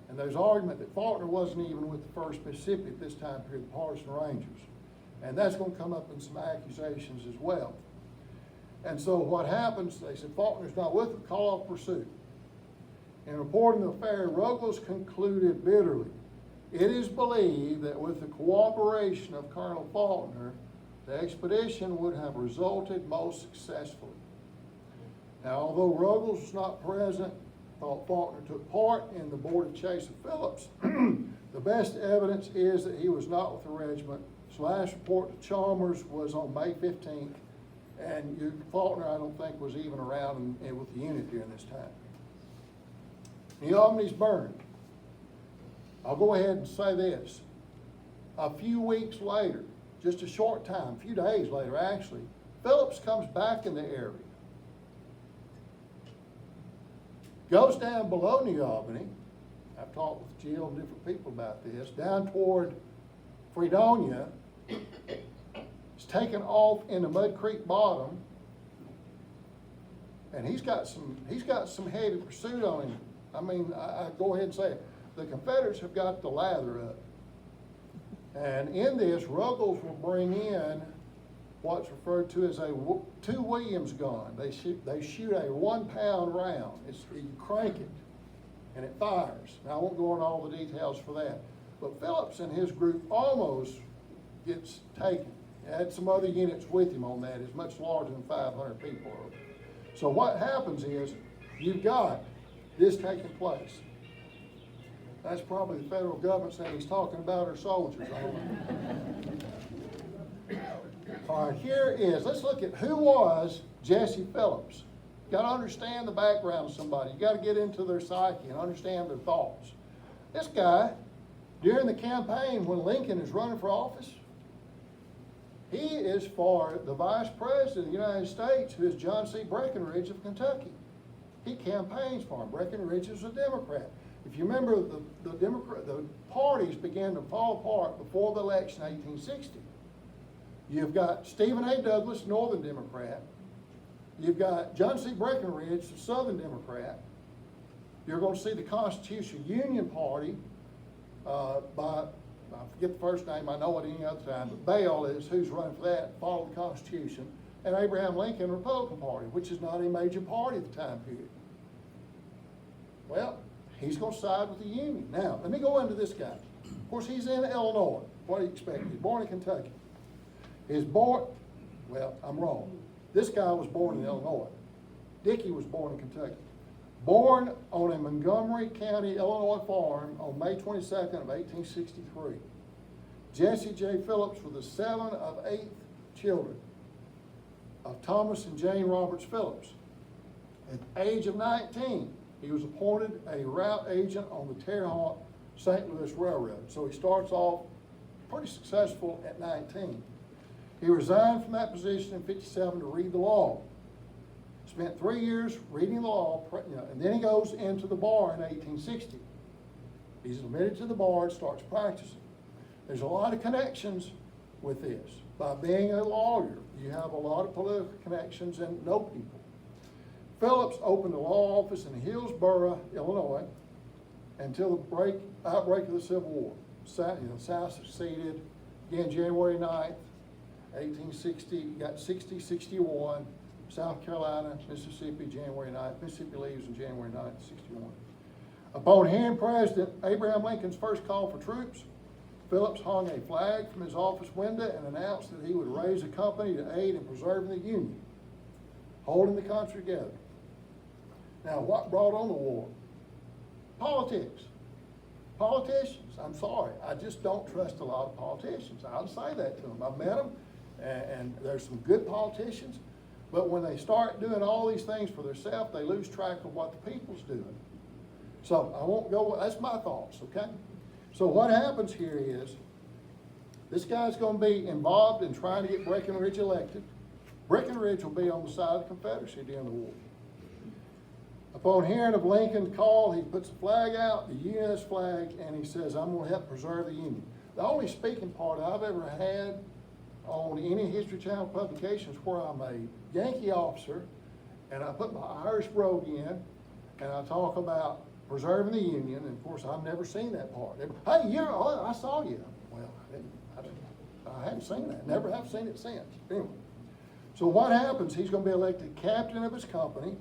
And there's argument that Falkner wasn't even with the 1st Mississippi at this time period, the Partisan Rangers. And that's going to come up in some accusations as well. And so what happens, they said, Faulkner's not with them, call off pursuit. In reporting the affair, Ruggles concluded bitterly, it is believed that with the cooperation of Colonel Falkner, the expedition would have resulted most successfully. Now, although Ruggles was not present, thought Falkner took part in the boarded chase of Phillips, the best evidence is that he was not with the regiment. His last report to Chalmers was on May 15th, and Falkner, I don't think, was even around with the unit during this time. New Albany's burned. I'll go ahead and say this. A few weeks later, just a short time, a few days later actually, Phillips comes back in the area. Goes down below New Albany. I've talked with Jill and different people about this. Down toward Fredonia. It's taken off into Mud Creek Bottom. And he's got some heavy pursuit on him. I mean, I go ahead and say it. The Confederates have got the lather up. And in this, Ruggles will bring in what's referred to as a two Williams gun. They shoot a 1 pound round. You crank it and it fires. Now I won't go into all the details for that. But Phillips and his group almost gets taken. He had some other units with him on that. It's much larger than 500 people. So what happens is you've got this taking place. That's probably the federal government saying he's talking about our soldiers. I don't know. All right, here is, let's look at who was Jesse Phillips. You got to understand the background of somebody. You got to get into their psyche and understand their thoughts. This guy, during the campaign when Lincoln is running for office, he is for the vice president of the United States, who is John C. Breckinridge of Kentucky. He campaigns for him. Breckinridge is a Democrat. If you remember, the parties began to fall apart before the election in 1860. You've got Stephen A. Douglas, Northern Democrat. You've got John C. Breckinridge, the Southern Democrat. You're going to see the Constitutional Union Party by, I forget the first name, I know it any other time, but Bale is who's running for that, follow the Constitution, and Abraham Lincoln, Republican Party, which is not a major party at the time period. Well, he's going to side with the Union. Now, let me go into this guy. Of course, he's in Illinois. What do you expect? He's born in Kentucky. Well, I'm wrong. This guy was born in Illinois. Dickey was born in Kentucky. Born on a Montgomery County, Illinois farm on May 22nd of 1863. Jesse J. Phillips was the 7th of 8 children of Thomas and Jane Roberts Phillips. At the age of 19, he was appointed a route agent on the Terre Haute St. Louis Railroad. So he starts off pretty successful at 19. He resigned from that position in 57 to read the law. Spent 3 years reading the law, and then he goes into the bar in 1860. He's admitted to the bar and starts practicing. There's a lot of connections with this. By being a lawyer, you have a lot of political connections and know people. Phillips opened a law office in Hillsborough, Illinois, until the outbreak of the Civil War. The South seceded again January 9th, 1860. You got 60, 61. South Carolina, Mississippi, January 9th. Mississippi leaves on January 9th, 61. Upon hearing President Abraham Lincoln's first call for troops, Phillips hung a flag from his office window and announced that he would raise a company to aid in preserving the Union, holding the country together. Now, what brought on the war? Politics. Politicians. I'm sorry. I just don't trust a lot of politicians. I'll say that to them. I've met them, and there's some good politicians. But when they start doing all these things for themselves, they lose track of what the people's doing. So I won't go, that's my thoughts, okay? So what happens here is, this guy's going to be involved in trying to get Breckinridge elected. Breckinridge will be on the side of the Confederacy during the war. Upon hearing of Lincoln's call, he puts the flag out, the U.S. flag, and he says, I'm going to help preserve the Union. The only speaking part I've ever had on any History Channel publications where I'm a Yankee officer and I put my Irish brogue in and I talk about preserving the Union, and of course I've never seen that part. Hey, I saw you. Well, I hadn't seen that. Never have seen it since. Anyway, so what happens? He's going to be elected captain of his company.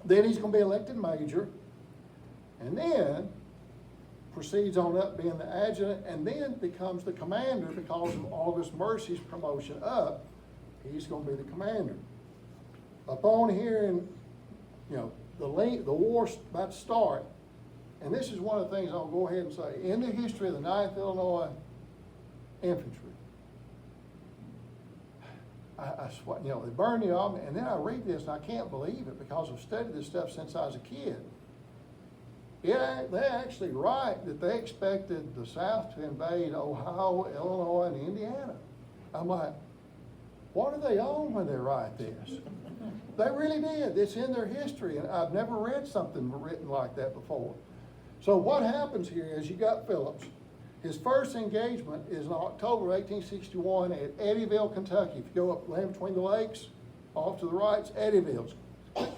Then he's going to be elected major, and then proceeds on up being the adjutant, and then becomes the commander because of August Mercy's promotion up. He's going to be the commander. Upon hearing, the war's about to start, and this is one of the things I'll go ahead and say, in the history of the 9th Illinois Infantry, I swear, they burned the army, and then I read this and I can't believe it because I've studied this stuff since I was a kid. Yeah, they're actually right that they expected the South to invade Ohio, Illinois, and Indiana. I'm like, what are they on when they write this? They really did. It's in their history, and I've never read something written like that before. So what happens here is you got Phillips. His first engagement is in October 1861 at Eddyville, Kentucky. If you go up land between the lakes, off to the right, it's Eddyville.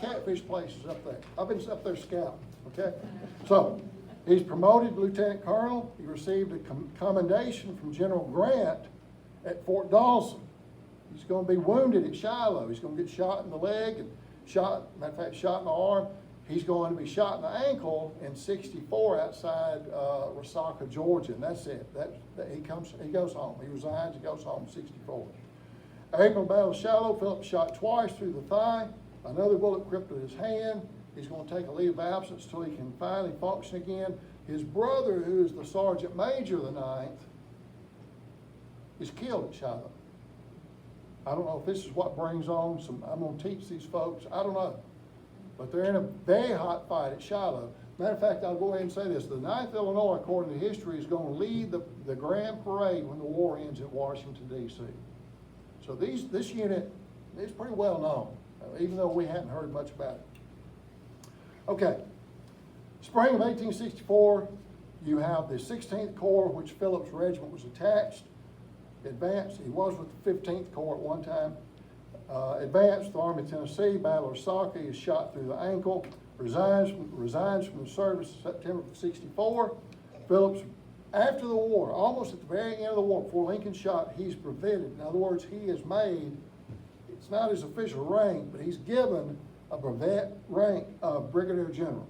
Catfish places up there. I've been up there scouting, okay? So he's promoted to lieutenant colonel. He received a commendation from General Grant at Fort Dawson. He's gonna be wounded at Shiloh. He's gonna get shot in the leg and matter of fact, shot in the arm. He's going to be shot in the ankle in 64 outside Resaca, Georgia, and that's it. He goes home. He resigns, he goes home in 64. April Battle of Shiloh, Phillips shot twice through the thigh. Another bullet crippled his hand. He's going to take a leave of absence till he can finally function again. His brother, who is the Sergeant Major of the 9th, is killed at Shiloh. I don't know if this is what brings on I'm going to teach these folks. I don't know. But they're in a very hot fight at Shiloh. Matter of fact, I'll go ahead and say this. The 9th Illinois, according to history, is going to lead the grand parade when the war ends in Washington, D.C. So this unit is pretty well known, even though we hadn't heard much about it. Okay. Spring of 1864, you have the 16th Corps, which Phillips' regiment was attached. Advanced. He was with the 15th Corps at one time. Advanced the Army of Tennessee, Battle of Resaca. He is shot through the ankle. Resigns from the service in September of 64. Phillips, after the war, almost at the very end of the war, before Lincoln shot, he's brevetted. In other words, he is made, it's not his official rank, but he's given a brevet rank of Brigadier General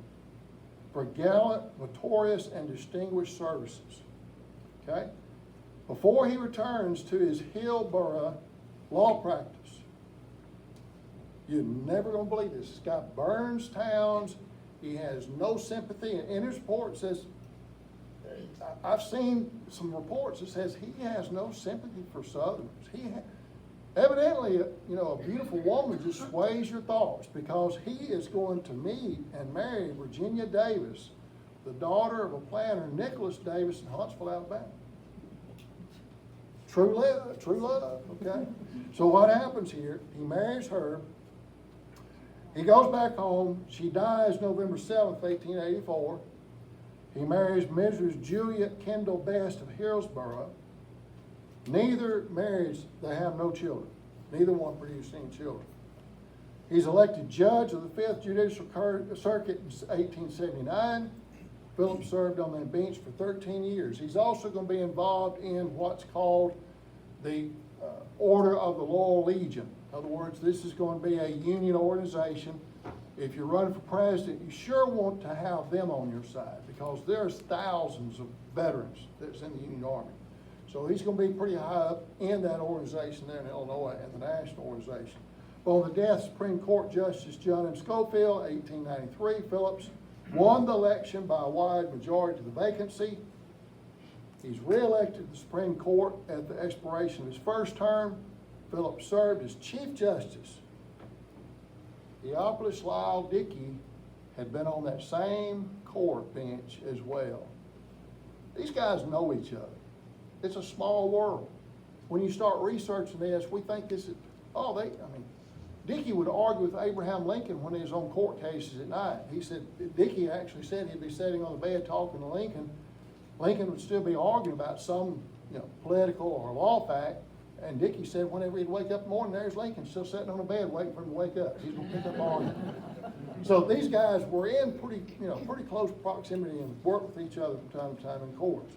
for gallant, notorious, and distinguished services. Okay? Before he returns to his Hillsborough law practice, you're never going to believe this. This guy burns towns. He has no sympathy. And in his report, it says, I've seen some reports that says he has no sympathy for Southerners. Evidently, a beautiful woman just sways your thoughts, because he is going to meet and marry Virginia Davis, the daughter of a planter, Nicholas Davis, in Huntsville, Alabama. True love, okay? So what happens here, he marries her, he goes back home, she dies November 7th, 1884. He marries Mrs. Juliet Kendall Best of Hillsborough. Neither marriage, they have no children. Neither one produced any children. He's elected judge of the 5th Judicial Circuit in 1879. Phillips served on that bench for 13 years. He's also going to be involved in what's called the Order of the Loyal Legion. In other words, this is going to be a union organization. If you're running for president, you sure want to have them on your side, because there's thousands of veterans that's in the Union Army. So he's going to be pretty high up in that organization there in Illinois and the national organization. But on the death of Supreme Court Justice John M. Schofield, 1893, Phillips won the election by a wide majority to the vacancy. He's re-elected to the Supreme Court at the expiration of his first term. Phillips served as Chief Justice. Theophilus Lyle Dickey had been on that same court bench as well. These guys know each other. It's a small world. When you start researching this, we think this is, Dickey would argue with Abraham Lincoln when he was on court cases at night. He said, Dickey actually said he'd be sitting on the bed talking to Lincoln. Lincoln would still be arguing about some, political or law fact. And Dickey said whenever he'd wake up in the morning, there's Lincoln still sitting on the bed waiting for him to wake up. He's going to pick up arguing. So these guys were in pretty close proximity and worked with each other from time to time in courts.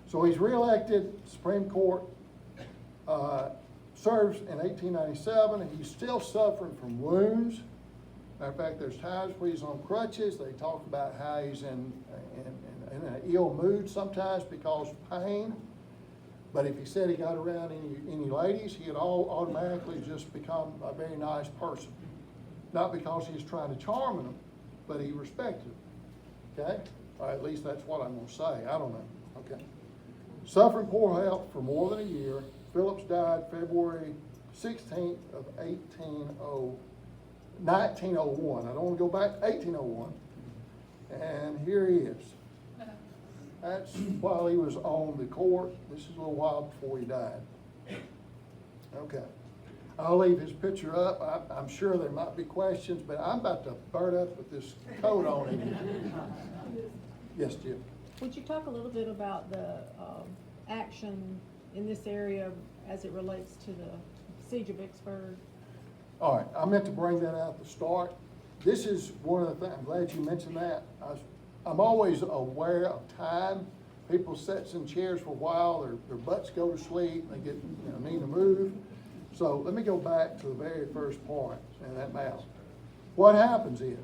So he's reelected Supreme Court, serves in 1897. He's still suffering from wounds. Matter of fact, there's times where he's on crutches. They talk about how he's in an ill mood sometimes because of pain. But if he said he got around any ladies, he'd automatically just become a very nice person. Not because he was trying to charm them, but he respected them. Okay? Or at least that's what I'm going to say. I don't know. Okay. Suffering poor health for more than a year, Phillips died February 16th of 1901. I don't want to go back to 1801. And here he is. That's while he was on the court. This is a little while before he died. Okay. I'll leave his picture up. I'm sure there might be questions, but I'm about to burn up with this coat on him. Yes, Jim. Would you talk a little bit about the action in this area as it relates to the siege of Vicksburg? All right, I meant to bring that out at the start. This is one of the things, I'm glad you mentioned that. I'm always aware of time. People sit in chairs for a while, their butts go to sleep, they get need to move. So let me go back to the very first point in that map. What happens is,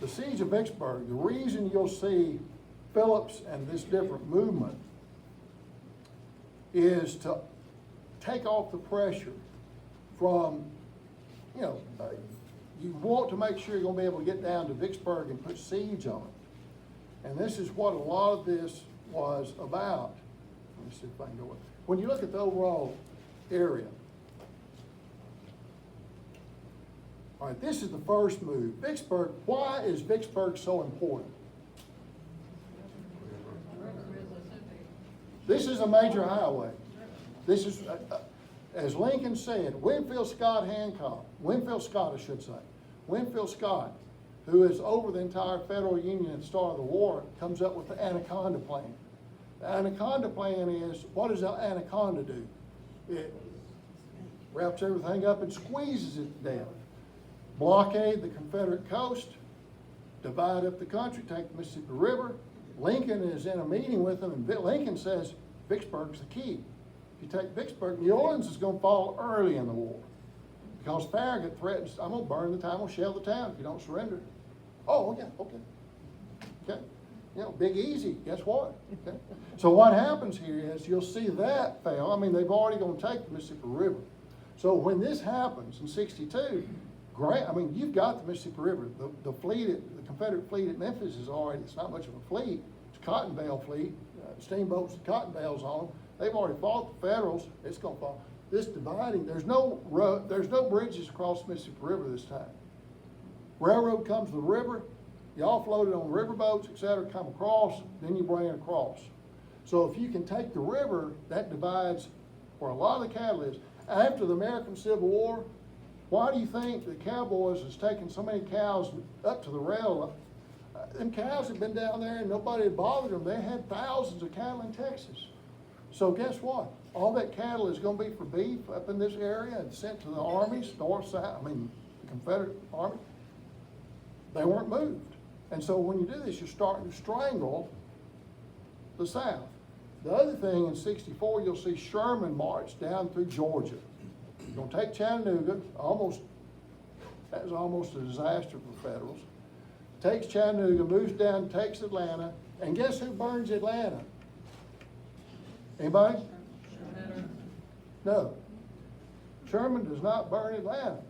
the siege of Vicksburg, the reason you'll see Phillips and this different movement is to take off the pressure from, you want to make sure you're gonna be able to get down to Vicksburg and put siege on it. And this is what a lot of this was about. Let me see if I can go. When you look at the overall area, all right, this is the first move. Vicksburg, why is Vicksburg so important? This is a major highway. This is, as Lincoln said, Winfield Scott, I should say. Winfield Scott, who is over the entire federal union at the start of the war, comes up with the Anaconda Plan. The Anaconda Plan is, what does the Anaconda do? It wraps everything up and squeezes it down. Blockade the Confederate coast, divide up the country, take the Mississippi River. Lincoln is in a meeting with them, and Lincoln says Vicksburg's the key. If you take Vicksburg, New Orleans is going to fall early in the war because Farragut threatens, I'm going to burn the town, I'm going to shell the town if you don't surrender. Oh, yeah, okay. Big easy, guess what? Okay. So what happens here is you'll see that fail. I mean, they've already going to take the Mississippi River. So when this happens in 62, you've got the Mississippi River. The Confederate fleet at Memphis is already, it's not much of a fleet. It's a cotton bale fleet, steamboats with cotton bales on them. They've already fought the Federals. It's going to fall. This dividing, there's no bridges across the Mississippi River this time. Railroad comes to the river, you offload it on river boats, et cetera, come across, then you bring it across. So if you can take the river, that divides where a lot of the cattle is. After the American Civil War, why do you think the cowboys has taken so many cows up to the rail? Them cows had been down there and nobody had bothered them. They had thousands of cattle in Texas. So guess what? All that cattle is going to be for beef up in this area and sent to the armies, north, south, the Confederate army. They weren't moved. And so when you do this, you're starting to strangle the South. The other thing, in 64, you'll see Sherman march down through Georgia. He's going to take Chattanooga, that was almost a disaster for the Federals. Takes Chattanooga, moves down, takes Atlanta, and guess who burns Atlanta? Anybody? No. Sherman does not burn Atlanta.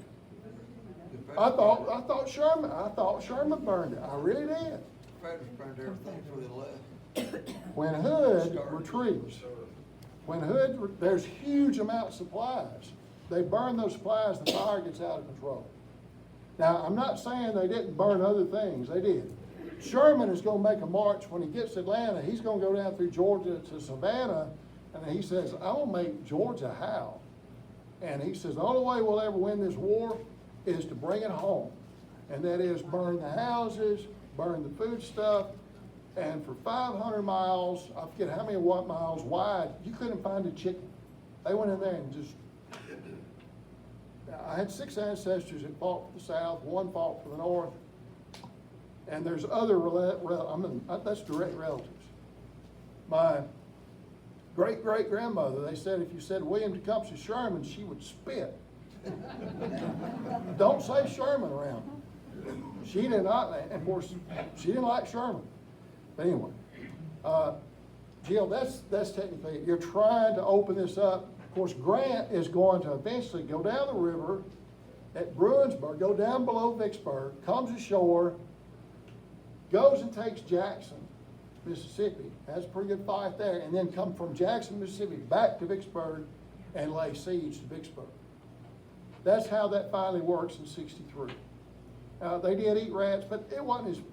I thought Sherman burned it. I really did. Federals burned everything for the left. When Hood retreats, there's huge amounts of supplies. They burn those supplies, the fire gets out of control. Now, I'm not saying they didn't burn other things, they did. Sherman is gonna make a march when he gets to Atlanta, he's gonna go down through Georgia to Savannah, and he says, I'm gonna make Georgia howl. And he says, the only way we'll ever win this war is to bring it home. And that is burn the houses, burn the food stuff, and for 500 miles, I forget how many miles wide, you couldn't find a chicken. They went in there and just, I had 6 ancestors that fought for the South, 1 fought for the North, and there's other, that's direct relatives. My great-great-grandmother, they said if you said William Tecumseh Sherman, she would spit. Don't say Sherman around her. She did not, and of course, she didn't like Sherman. But anyway, Jill, that's technically, you're trying to open this up. Of course, Grant is going to eventually go down the river at Bruinsburg, go down below Vicksburg, comes ashore, goes and takes Jackson, Mississippi, has a pretty good fight there, and then come from Jackson, Mississippi, back to Vicksburg and lay siege to Vicksburg. That's how that finally works in 63. They did eat rats, but it wasn't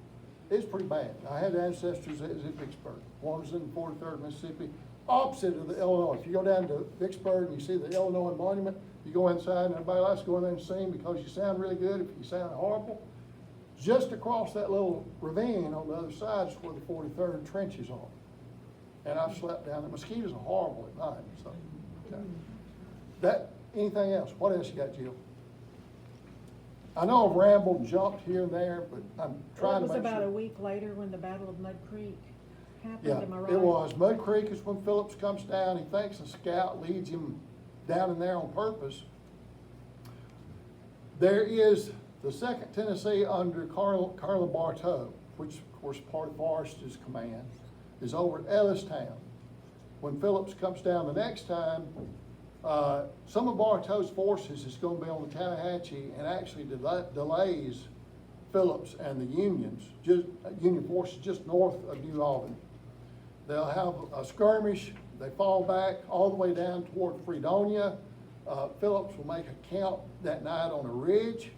it's pretty bad. I had ancestors that was at Vicksburg. One was in the 43rd Mississippi, opposite of the Illinois. If you go down to Vicksburg and you see the Illinois monument, you go inside and everybody likes to go in there and sing because you sound really good if you sound horrible. Just across that little ravine on the other side is where the 43rd trenches are. And I've slept down there. Mosquitoes are horrible at night. So, okay. Anything else? What else you got, Jill? I know I've rambled and jumped here and there, but I'm trying to make sure. It was about a week later when the Battle of Mud Creek happened, Yeah, am I right? it was. Mud Creek is when Phillips comes down. He thinks a scout leads him down in there on purpose. There is the Second Tennessee under Carla Bartow, which of course part of Forrest's command, is over at Ellistown. When Phillips comes down the next time, some of Bartow's forces is gonna be on the Tallahatchie and actually delays Phillips and the Union forces just north of New Albany. They'll have a skirmish, they fall back all the way down toward Fredonia. Phillips will make a camp that night on a ridge.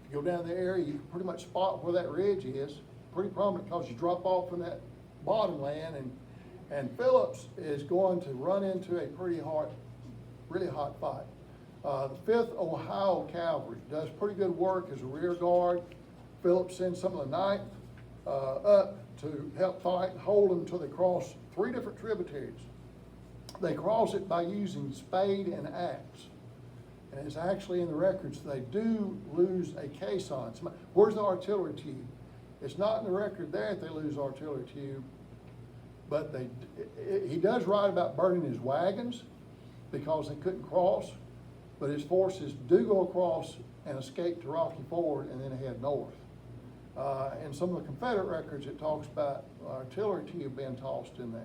If you go down the area, you can pretty much spot where that ridge is. Pretty prominent because you drop off from that bottomland, and Phillips is going to run into a really hot fight. The 5th Ohio Cavalry does pretty good work as a rear guard. Phillips sends some of the 9th up to help fight and hold them until they cross 3 different tributaries. They cross it by using spade and axe. And it's actually in the records, they do lose a caisson. Where's the artillery tube? It's not in the record there that they lose artillery tube, but he does write about burning his wagons because they couldn't cross, but his forces do go across and escape to Rocky Ford and then head north. In some of the Confederate records, it talks about artillery tube being tossed in there.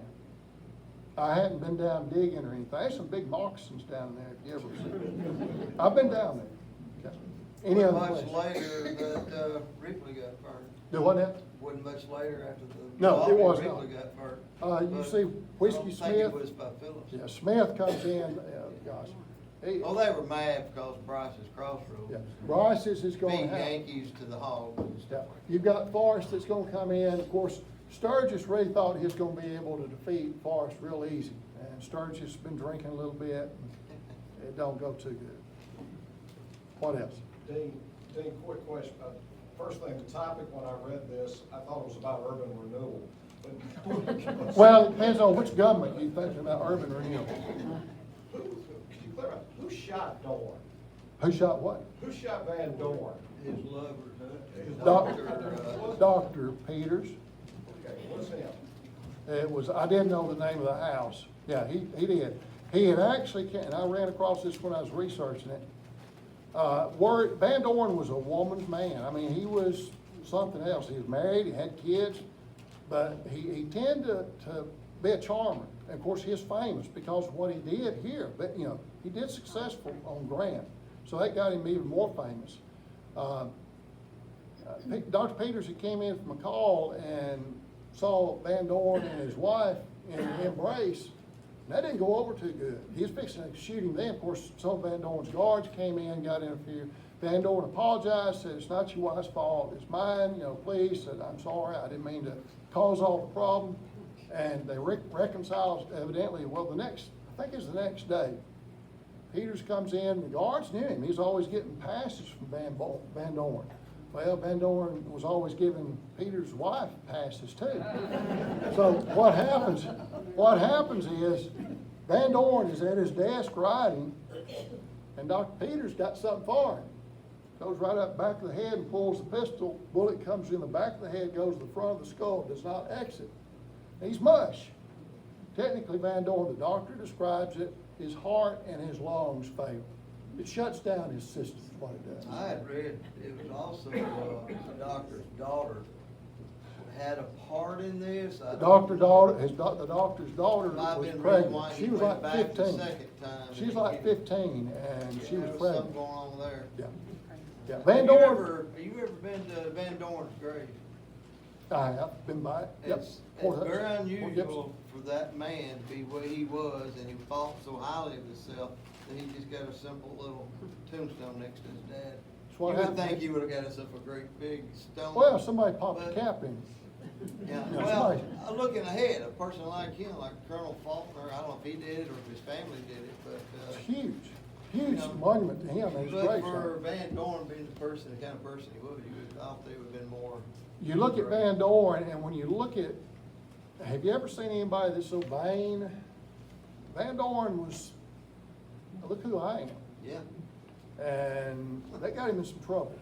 I hadn't been down digging or anything. There's some big moccasins down there, if you ever see. I've been down there. Okay. Any other Much questions? later that Ripley got burned. Do what now? Wasn't much later after the. No, it was not. Ripley got burned. You But see Whiskey I don't Smith? think it was by Phillips. Yeah, Smith comes in, gosh. He- Oh, they were mad because Bryce's Crossroads. Yeah, Bryce's is going Beat to have. Yankees to the hog and Yeah, stuff. you've got Forrest that's gonna come in. Of course, Sturgis really thought he was gonna be able to defeat Forrest real easy. And Sturgis has been drinking a little bit, and it don't go too good. What else? Dean, quick question. First thing, the topic, when I read this, I thought it was about urban renewal. But- Well, it depends on which government you're thinking about, urban renewal. Could you clarify, who shot Dorn? Who shot what? Who shot Van Dorn? His lover, his Doc- Dr. Peters. Okay, what's him? It was, I didn't know the name of the house. Yeah, he did. He had actually, and I ran across this when I was researching it. Van Dorn was a woman's man. I mean, he was something else. He was married, he had kids, but he tended to be a charmer. And of course, he's famous because of what he did here. But, you know, he did successful on Grant, so that got him even more famous. Dr. Peters, he came in from a call and saw Van Dorn and his wife in an embrace. And that didn't go over too good. He was fixing to shoot him then. Of course, some of Van Dorn's guards came in, got interfered. Van Dorn apologized, said, "It's not your wife's fault, it's mine, you know, please," said, "I'm sorry, I didn't mean to cause all the problem." And they reconciled evidently. Well, I think it was the next day, Peters comes in, the guards knew him. He's always getting passes from Van Dorn. Well, Van Dorn was always giving Peters' wife passes too. So what happens is Van Dorn is at his desk writing, and Dr. Peters got something for him. Goes right up back of the head and pulls the pistol. Bullet comes in the back of the head, goes to the front of the skull, does not exit. He's mush. Technically, Van Dorn, the doctor describes it, his heart and his lungs fail. It shuts down his system, is what it does. I had read, it was also, the doctor's daughter had a part in this. The doctor's daughter Might have was been reason pregnant. why he She was went like back the 15. second time. She's like 15, and she was There was pregnant. something going on there. Yeah. Yeah, Van Have Dorn, you ever been to Van Dorn's grave? I have been by it. Yep. It's Fort very Hudson. Fort unusual for that man to be what he was, and he thought so highly of himself that he just got a simple little tombstone next to his dad. That's what You would happened. think he would've got himself a great big stone. Well, somebody popped a But- cap in. Yeah, Yeah, well, somebody- looking ahead, a person like him, like Colonel Falkner, I don't know if he did it or if his family did it, It's but, huge know, monument to him, and it's but great. for Van Dorn being the person, the kind of person he was, you would have thought they would have been more. You look at Van Dorn, and when you look at, have you ever seen anybody that's so vain? Van Dorn was, look who I am. Yeah, And that got him in some trouble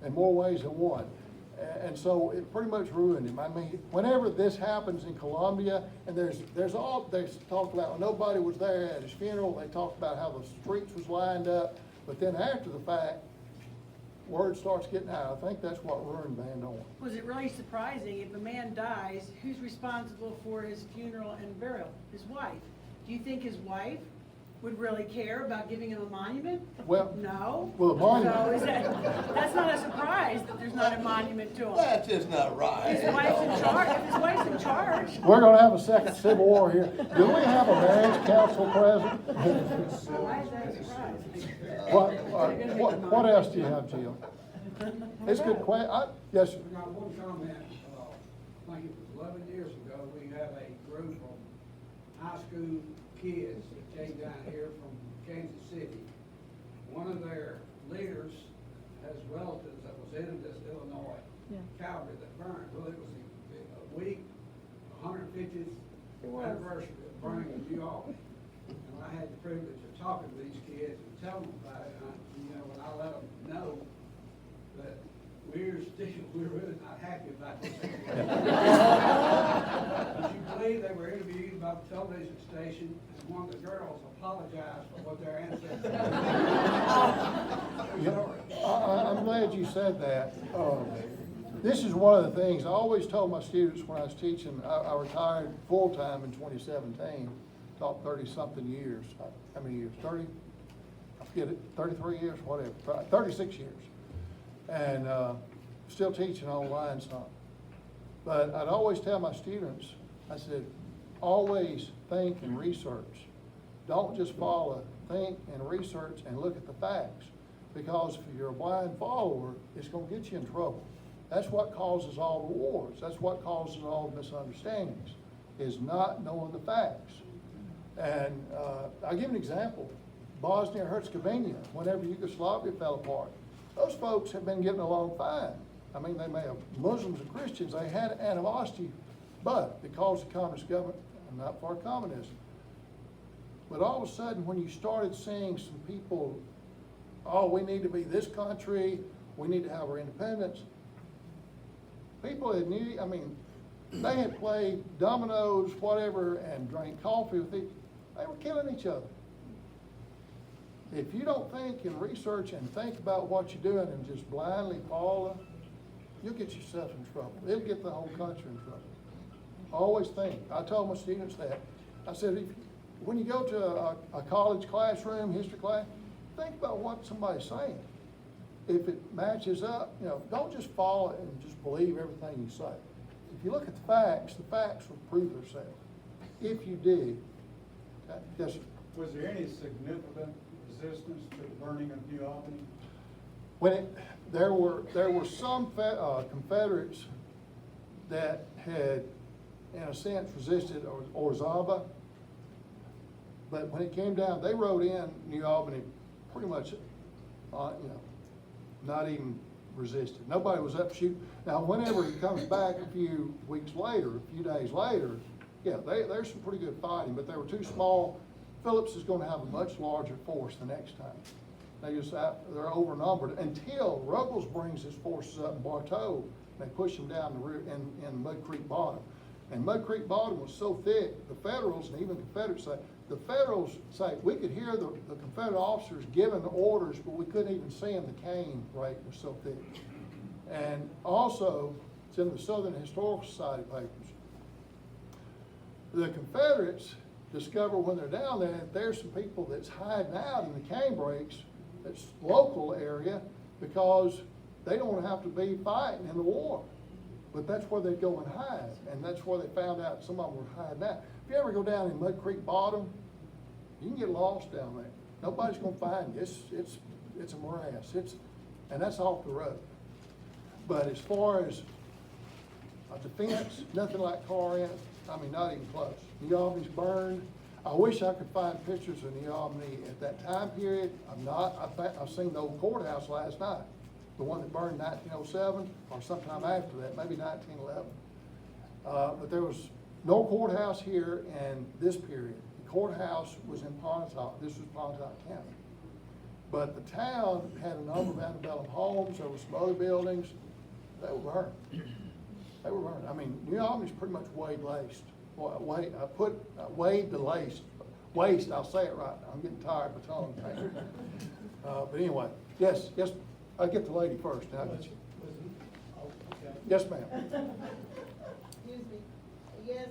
in more ways than one. And so it pretty much ruined him. I mean, whenever this happens in Columbia, and there's talk about, nobody was there at his funeral, they talked about how the streets was lined up, but then after the fact, word starts getting out. I think that's what ruined Van Dorn. Was it really surprising, if a man dies, who's responsible for his funeral and burial? His wife. Do you think his wife would really care about giving him a monument? Well, No? well, a monument- So is that's not a surprise that there's not a monument to him. That's just not right. His wife's in charge, if his wife's in charge. We're gonna have a second civil war here. Do we have a marriage council present? Why is that a surprise? What else do you have, Jill? It's a good yes, sir. I got one comment, I think it was 11 years ago, we had a group of high school kids that came down here from Kansas City. One of their leaders has relatives that was in this Illinois Yeah. cavalry that burned. Well, it was a week, 150th It was. anniversary of burning of New Albany. And I had the privilege of talking to these kids and telling them about it, and I let them know that we're really not happy about this. Would you believe they were interviewed by the television station, and one of the girls apologized for what their ancestors did? I'm glad you said that. This is one of the things I always told my students when I was teaching. I retired full-time in 2017, taught 30-something years. How many years? 30? I forget it, 33 years, whatever, 36 years. And still teaching online some. But I'd always tell my students, I said, always think and research. Don't just follow, think and research and look at the facts. Because if you're a blind follower, it's gonna get you in trouble. That's what causes all the wars. That's what causes all the misunderstandings, is not knowing the facts. And I'll give an example. Bosnia and Herzegovina, whenever Yugoslavia fell apart, those folks have been getting along fine. I mean, they may have Muslims and Christians, they had animosity, but because the communist government, I'm not for communism. But all of a sudden, when you started seeing some people, oh, we need to be this country, we need to have our independence, people that knew, I mean, they had played dominoes, whatever, and drank coffee with each, they were killing each other. If you don't think and research and think about what you're doing and just blindly follow, you'll get yourself in trouble. It'll get the whole country in trouble. Always think. I told my students that. I said, when you go to a college classroom, history class, think about what somebody's saying. If it matches up, don't just follow it and just believe everything you say. If you look at the facts will prove themselves. If you dig. Okay? Yes, sir. Was there any significant resistance to the burning of New Albany? There were some Confederates that had, in a sense, resisted Orzaba, but when it came down, they rode in New Albany pretty much, not even resisted. Nobody was up shooting. Now, whenever he comes back a few weeks later, a few days later, yeah, there's some pretty good fighting, but they were too small. Phillips is going to have a much larger force the next time. They're overnumbered until Ruggles brings his forces up in Bartow. They push them down the river in Mud Creek Bottom. And Mud Creek Bottom was so thick, the Federals and even Confederates say, we could hear the Confederate officers giving the orders, but we couldn't even see them. The cane rate was so thick. And also, it's in the Southern Historical Society papers. The Confederates discover when they're down there that there's some people that's hiding out in the cane breaks, that's local area, because they don't have to be fighting in the war. But that's where they go and hide, and that's where they found out some of them were hiding out. If you ever go down in Mud Creek Bottom, you can get lost down there. Nobody's gonna find you. It's a morass. And that's off the road. But as far as a defense, nothing like Corinth. I mean, not even close. New Albany's burned. I wish I could find pictures of New Albany at that time period. I've seen the old courthouse last night, the one that burned in 1907 or sometime after that, maybe 1911. But there was no courthouse here in this period. The courthouse was in Pontotoc. This was Pontotoc County. But the town had a number of antebellum homes. There were some other buildings. They were burned. They were burned. I mean, New Albany's pretty much laced. Wade to laced. Waste, I'll say it right. I'm getting tired of my tongue. But anyway, yes. I'll get the lady first, and I'll get you. Oh, okay. Yes, ma'am. Excuse me. Yes,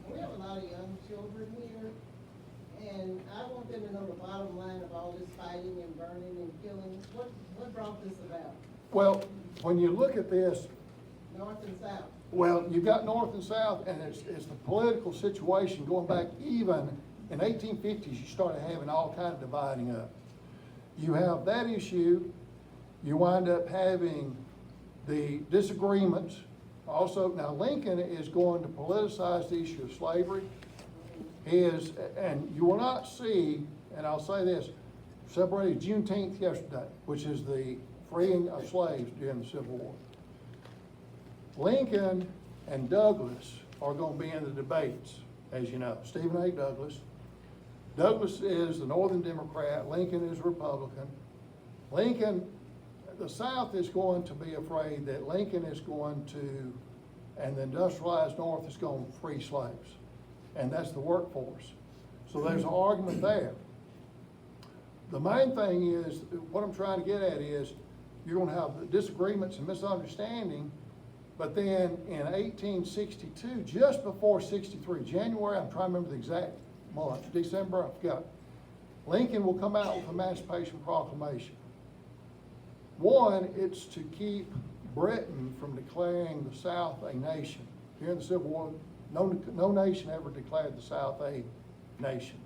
we have a lot of young children here, and I want them to know the bottom line of all this fighting and burning and killing. What brought this about? Well, when you look at this, North and South? well, you've got North and South, and it's the political situation going back even in 1850s, you started having all kind of dividing up. You have that issue, you wind up having the disagreements. Also, now Lincoln is going to politicize the issue of slavery. He is, and you will not see, and I'll say this, celebrated Juneteenth yesterday, which is the freeing of slaves during the Civil War. Lincoln and Douglas are going to be in the debates, as you know. Stephen A. Douglas. Douglas is the Northern Democrat. Lincoln is Republican. Lincoln, the South is going to be afraid that Lincoln is going to, and the industrialized North is going to free slaves. And that's the workforce. So there's an argument there. The main thing is, what I'm trying to get at is, you're going to have the disagreements and misunderstanding, but then in 1862, just before 63, January, I'm trying to remember the exact month, December, I forgot, Lincoln will come out with Emancipation Proclamation. One, it's to keep Britain from declaring the South a nation. During the Civil War, no nation ever declared the South a nation.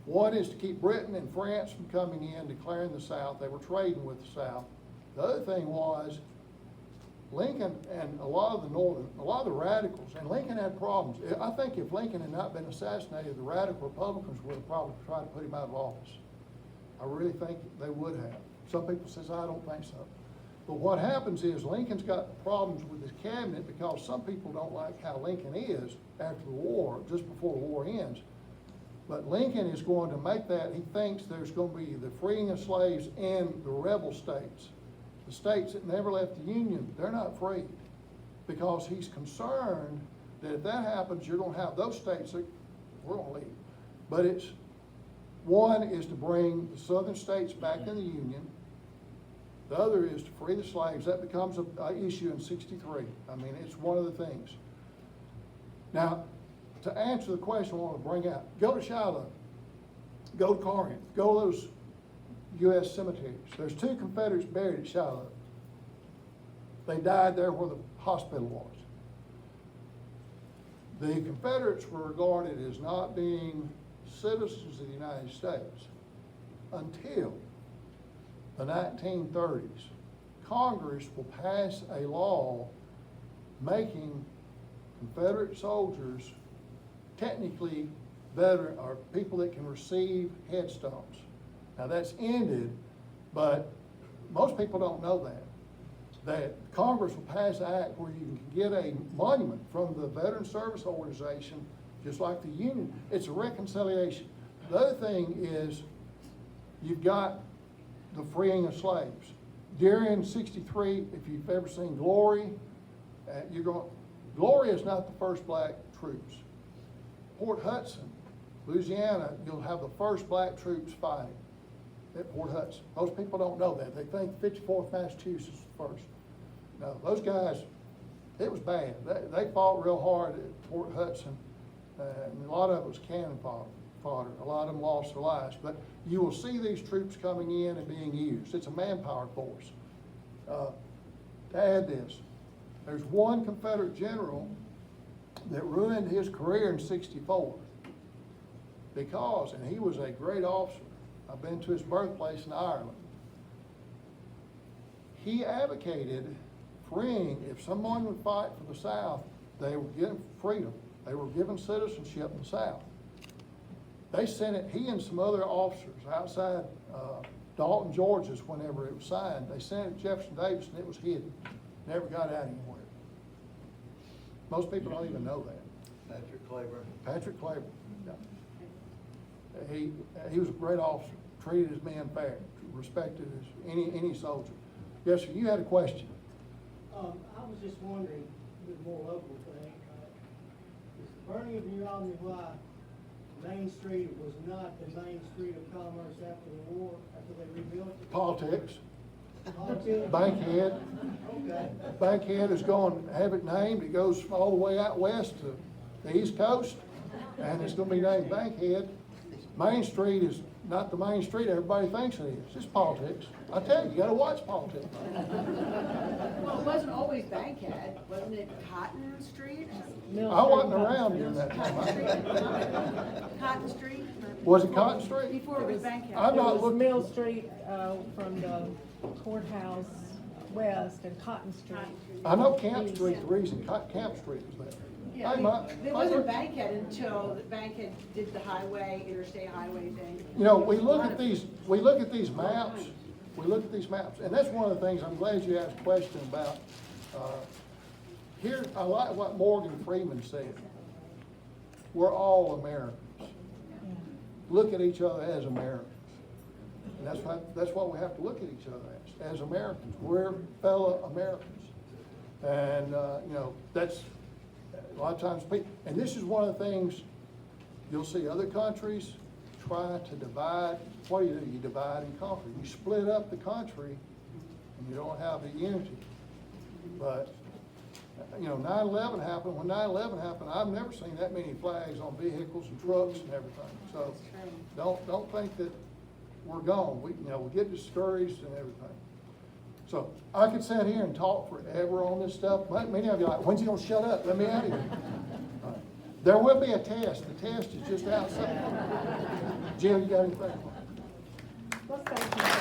One is to keep Britain and France from coming in, declaring the South. They were trading with the South. The other thing was, Lincoln and a lot of the radicals, and Lincoln had problems. I think if Lincoln had not been assassinated, the radical Republicans would have probably tried to put him out of office. I really think they would have. Some people says, I don't think so. But what happens is Lincoln's got problems with his cabinet because some people don't like how Lincoln is after the war, just before the war ends. But Lincoln is going to make that, he thinks there's going to be the freeing of slaves in the rebel states. The states that never left the Union, they're not free. Because he's concerned that if that happens, you're going to have those states that we're going to leave. But it's, one is to bring the southern states back in the Union. The other is to free the slaves. That becomes an issue in 63. I mean, it's one of the things. Now, to answer the question I want to bring out, go to Shiloh, go to Corinth, go to those U.S. cemeteries. There's 2 Confederates buried at Shiloh. They died there where the hospital was. The Confederates were regarded as not being citizens of the United States until the 1930s. Congress will pass a law making Confederate soldiers technically veteran, or people that can receive headstones. Now that's ended, but most people don't know that Congress will pass an act where you can get a monument from the Veteran Service Organization, just like the Union. It's a reconciliation. The other thing is, you've got the freeing of slaves. During 63, if you've ever seen Glory, Glory is not the first black troops. Port Hudson, Louisiana, you'll have the first black troops fighting at Port Hudson. Most people don't know that. They think 54th Massachusetts was first. No, those guys, it was bad. They fought real hard at Port Hudson, and a lot of it was cannon fodder. A lot of them lost their lives. But you will see these troops coming in and being used. It's a manpower force. To add this, there's one Confederate general that ruined his career in 64 because, and he was a great officer. I've been to his birthplace in Ireland. He advocated freeing, if someone would fight for the South, they were given freedom. They were given citizenship in the South. They sent it, he and some other officers outside Dalton, Georgia's, whenever it was signed, they sent it to Jefferson Davis and it was hidden. Never got out anywhere. Most people don't even know that. Patrick Claiborne. Patrick Claiborne, yeah. He was a great officer, treated his men fair, respected as any soldier. Yes, sir, you had a question. I was just wondering, a bit more local thing, is the burning of New Albany, why Main Street was not the main street of commerce after the war, after they rebuilt it? Politics, Politics? Bankhead. Okay. Bankhead is going to have it named, it goes all the way out west to the east coast, and it's gonna be named Bankhead. Main Street is not the main street everybody thinks it is, it's politics. I tell you, you gotta watch politics. Well, it wasn't always Bankhead, wasn't it Cotton Street? Mill I wasn't Street, around Mill during that Cotton Street? time. Cotton Street? Was it Cotton Street? Before it was Bankhead. I'm It not was looking- Mill Street, from the courthouse west and Cotton Street. I know Camp Street, the reason Camp Street was there. Yeah, Hey, my- it wasn't Bankhead until Bankhead did the highway, interstate highway thing. You know, we look at these maps, and that's one of the things, I'm glad you asked a question about. Here, I like what Morgan Freeman said. We're all Americans. Look at each other as Americans. And that's what we have to look at each other as Americans. We're fellow Americans. And, you know, that's, a lot of times, and this is one of the things, you'll see other countries try to divide. What do? You divide and conquer. You split up the country and you don't have the unity. But, you know, 9/11 happened. When 9/11 happened, I've never seen that many flags on vehicles and trucks and everything. So don't think that we're gone. We get discouraged and everything. So I could sit here and talk forever on this stuff. Many of you are like, when's he gonna shut up? Let me out of here. There will be a test. The test is just outside. Jill, you got anything? Let's thank you.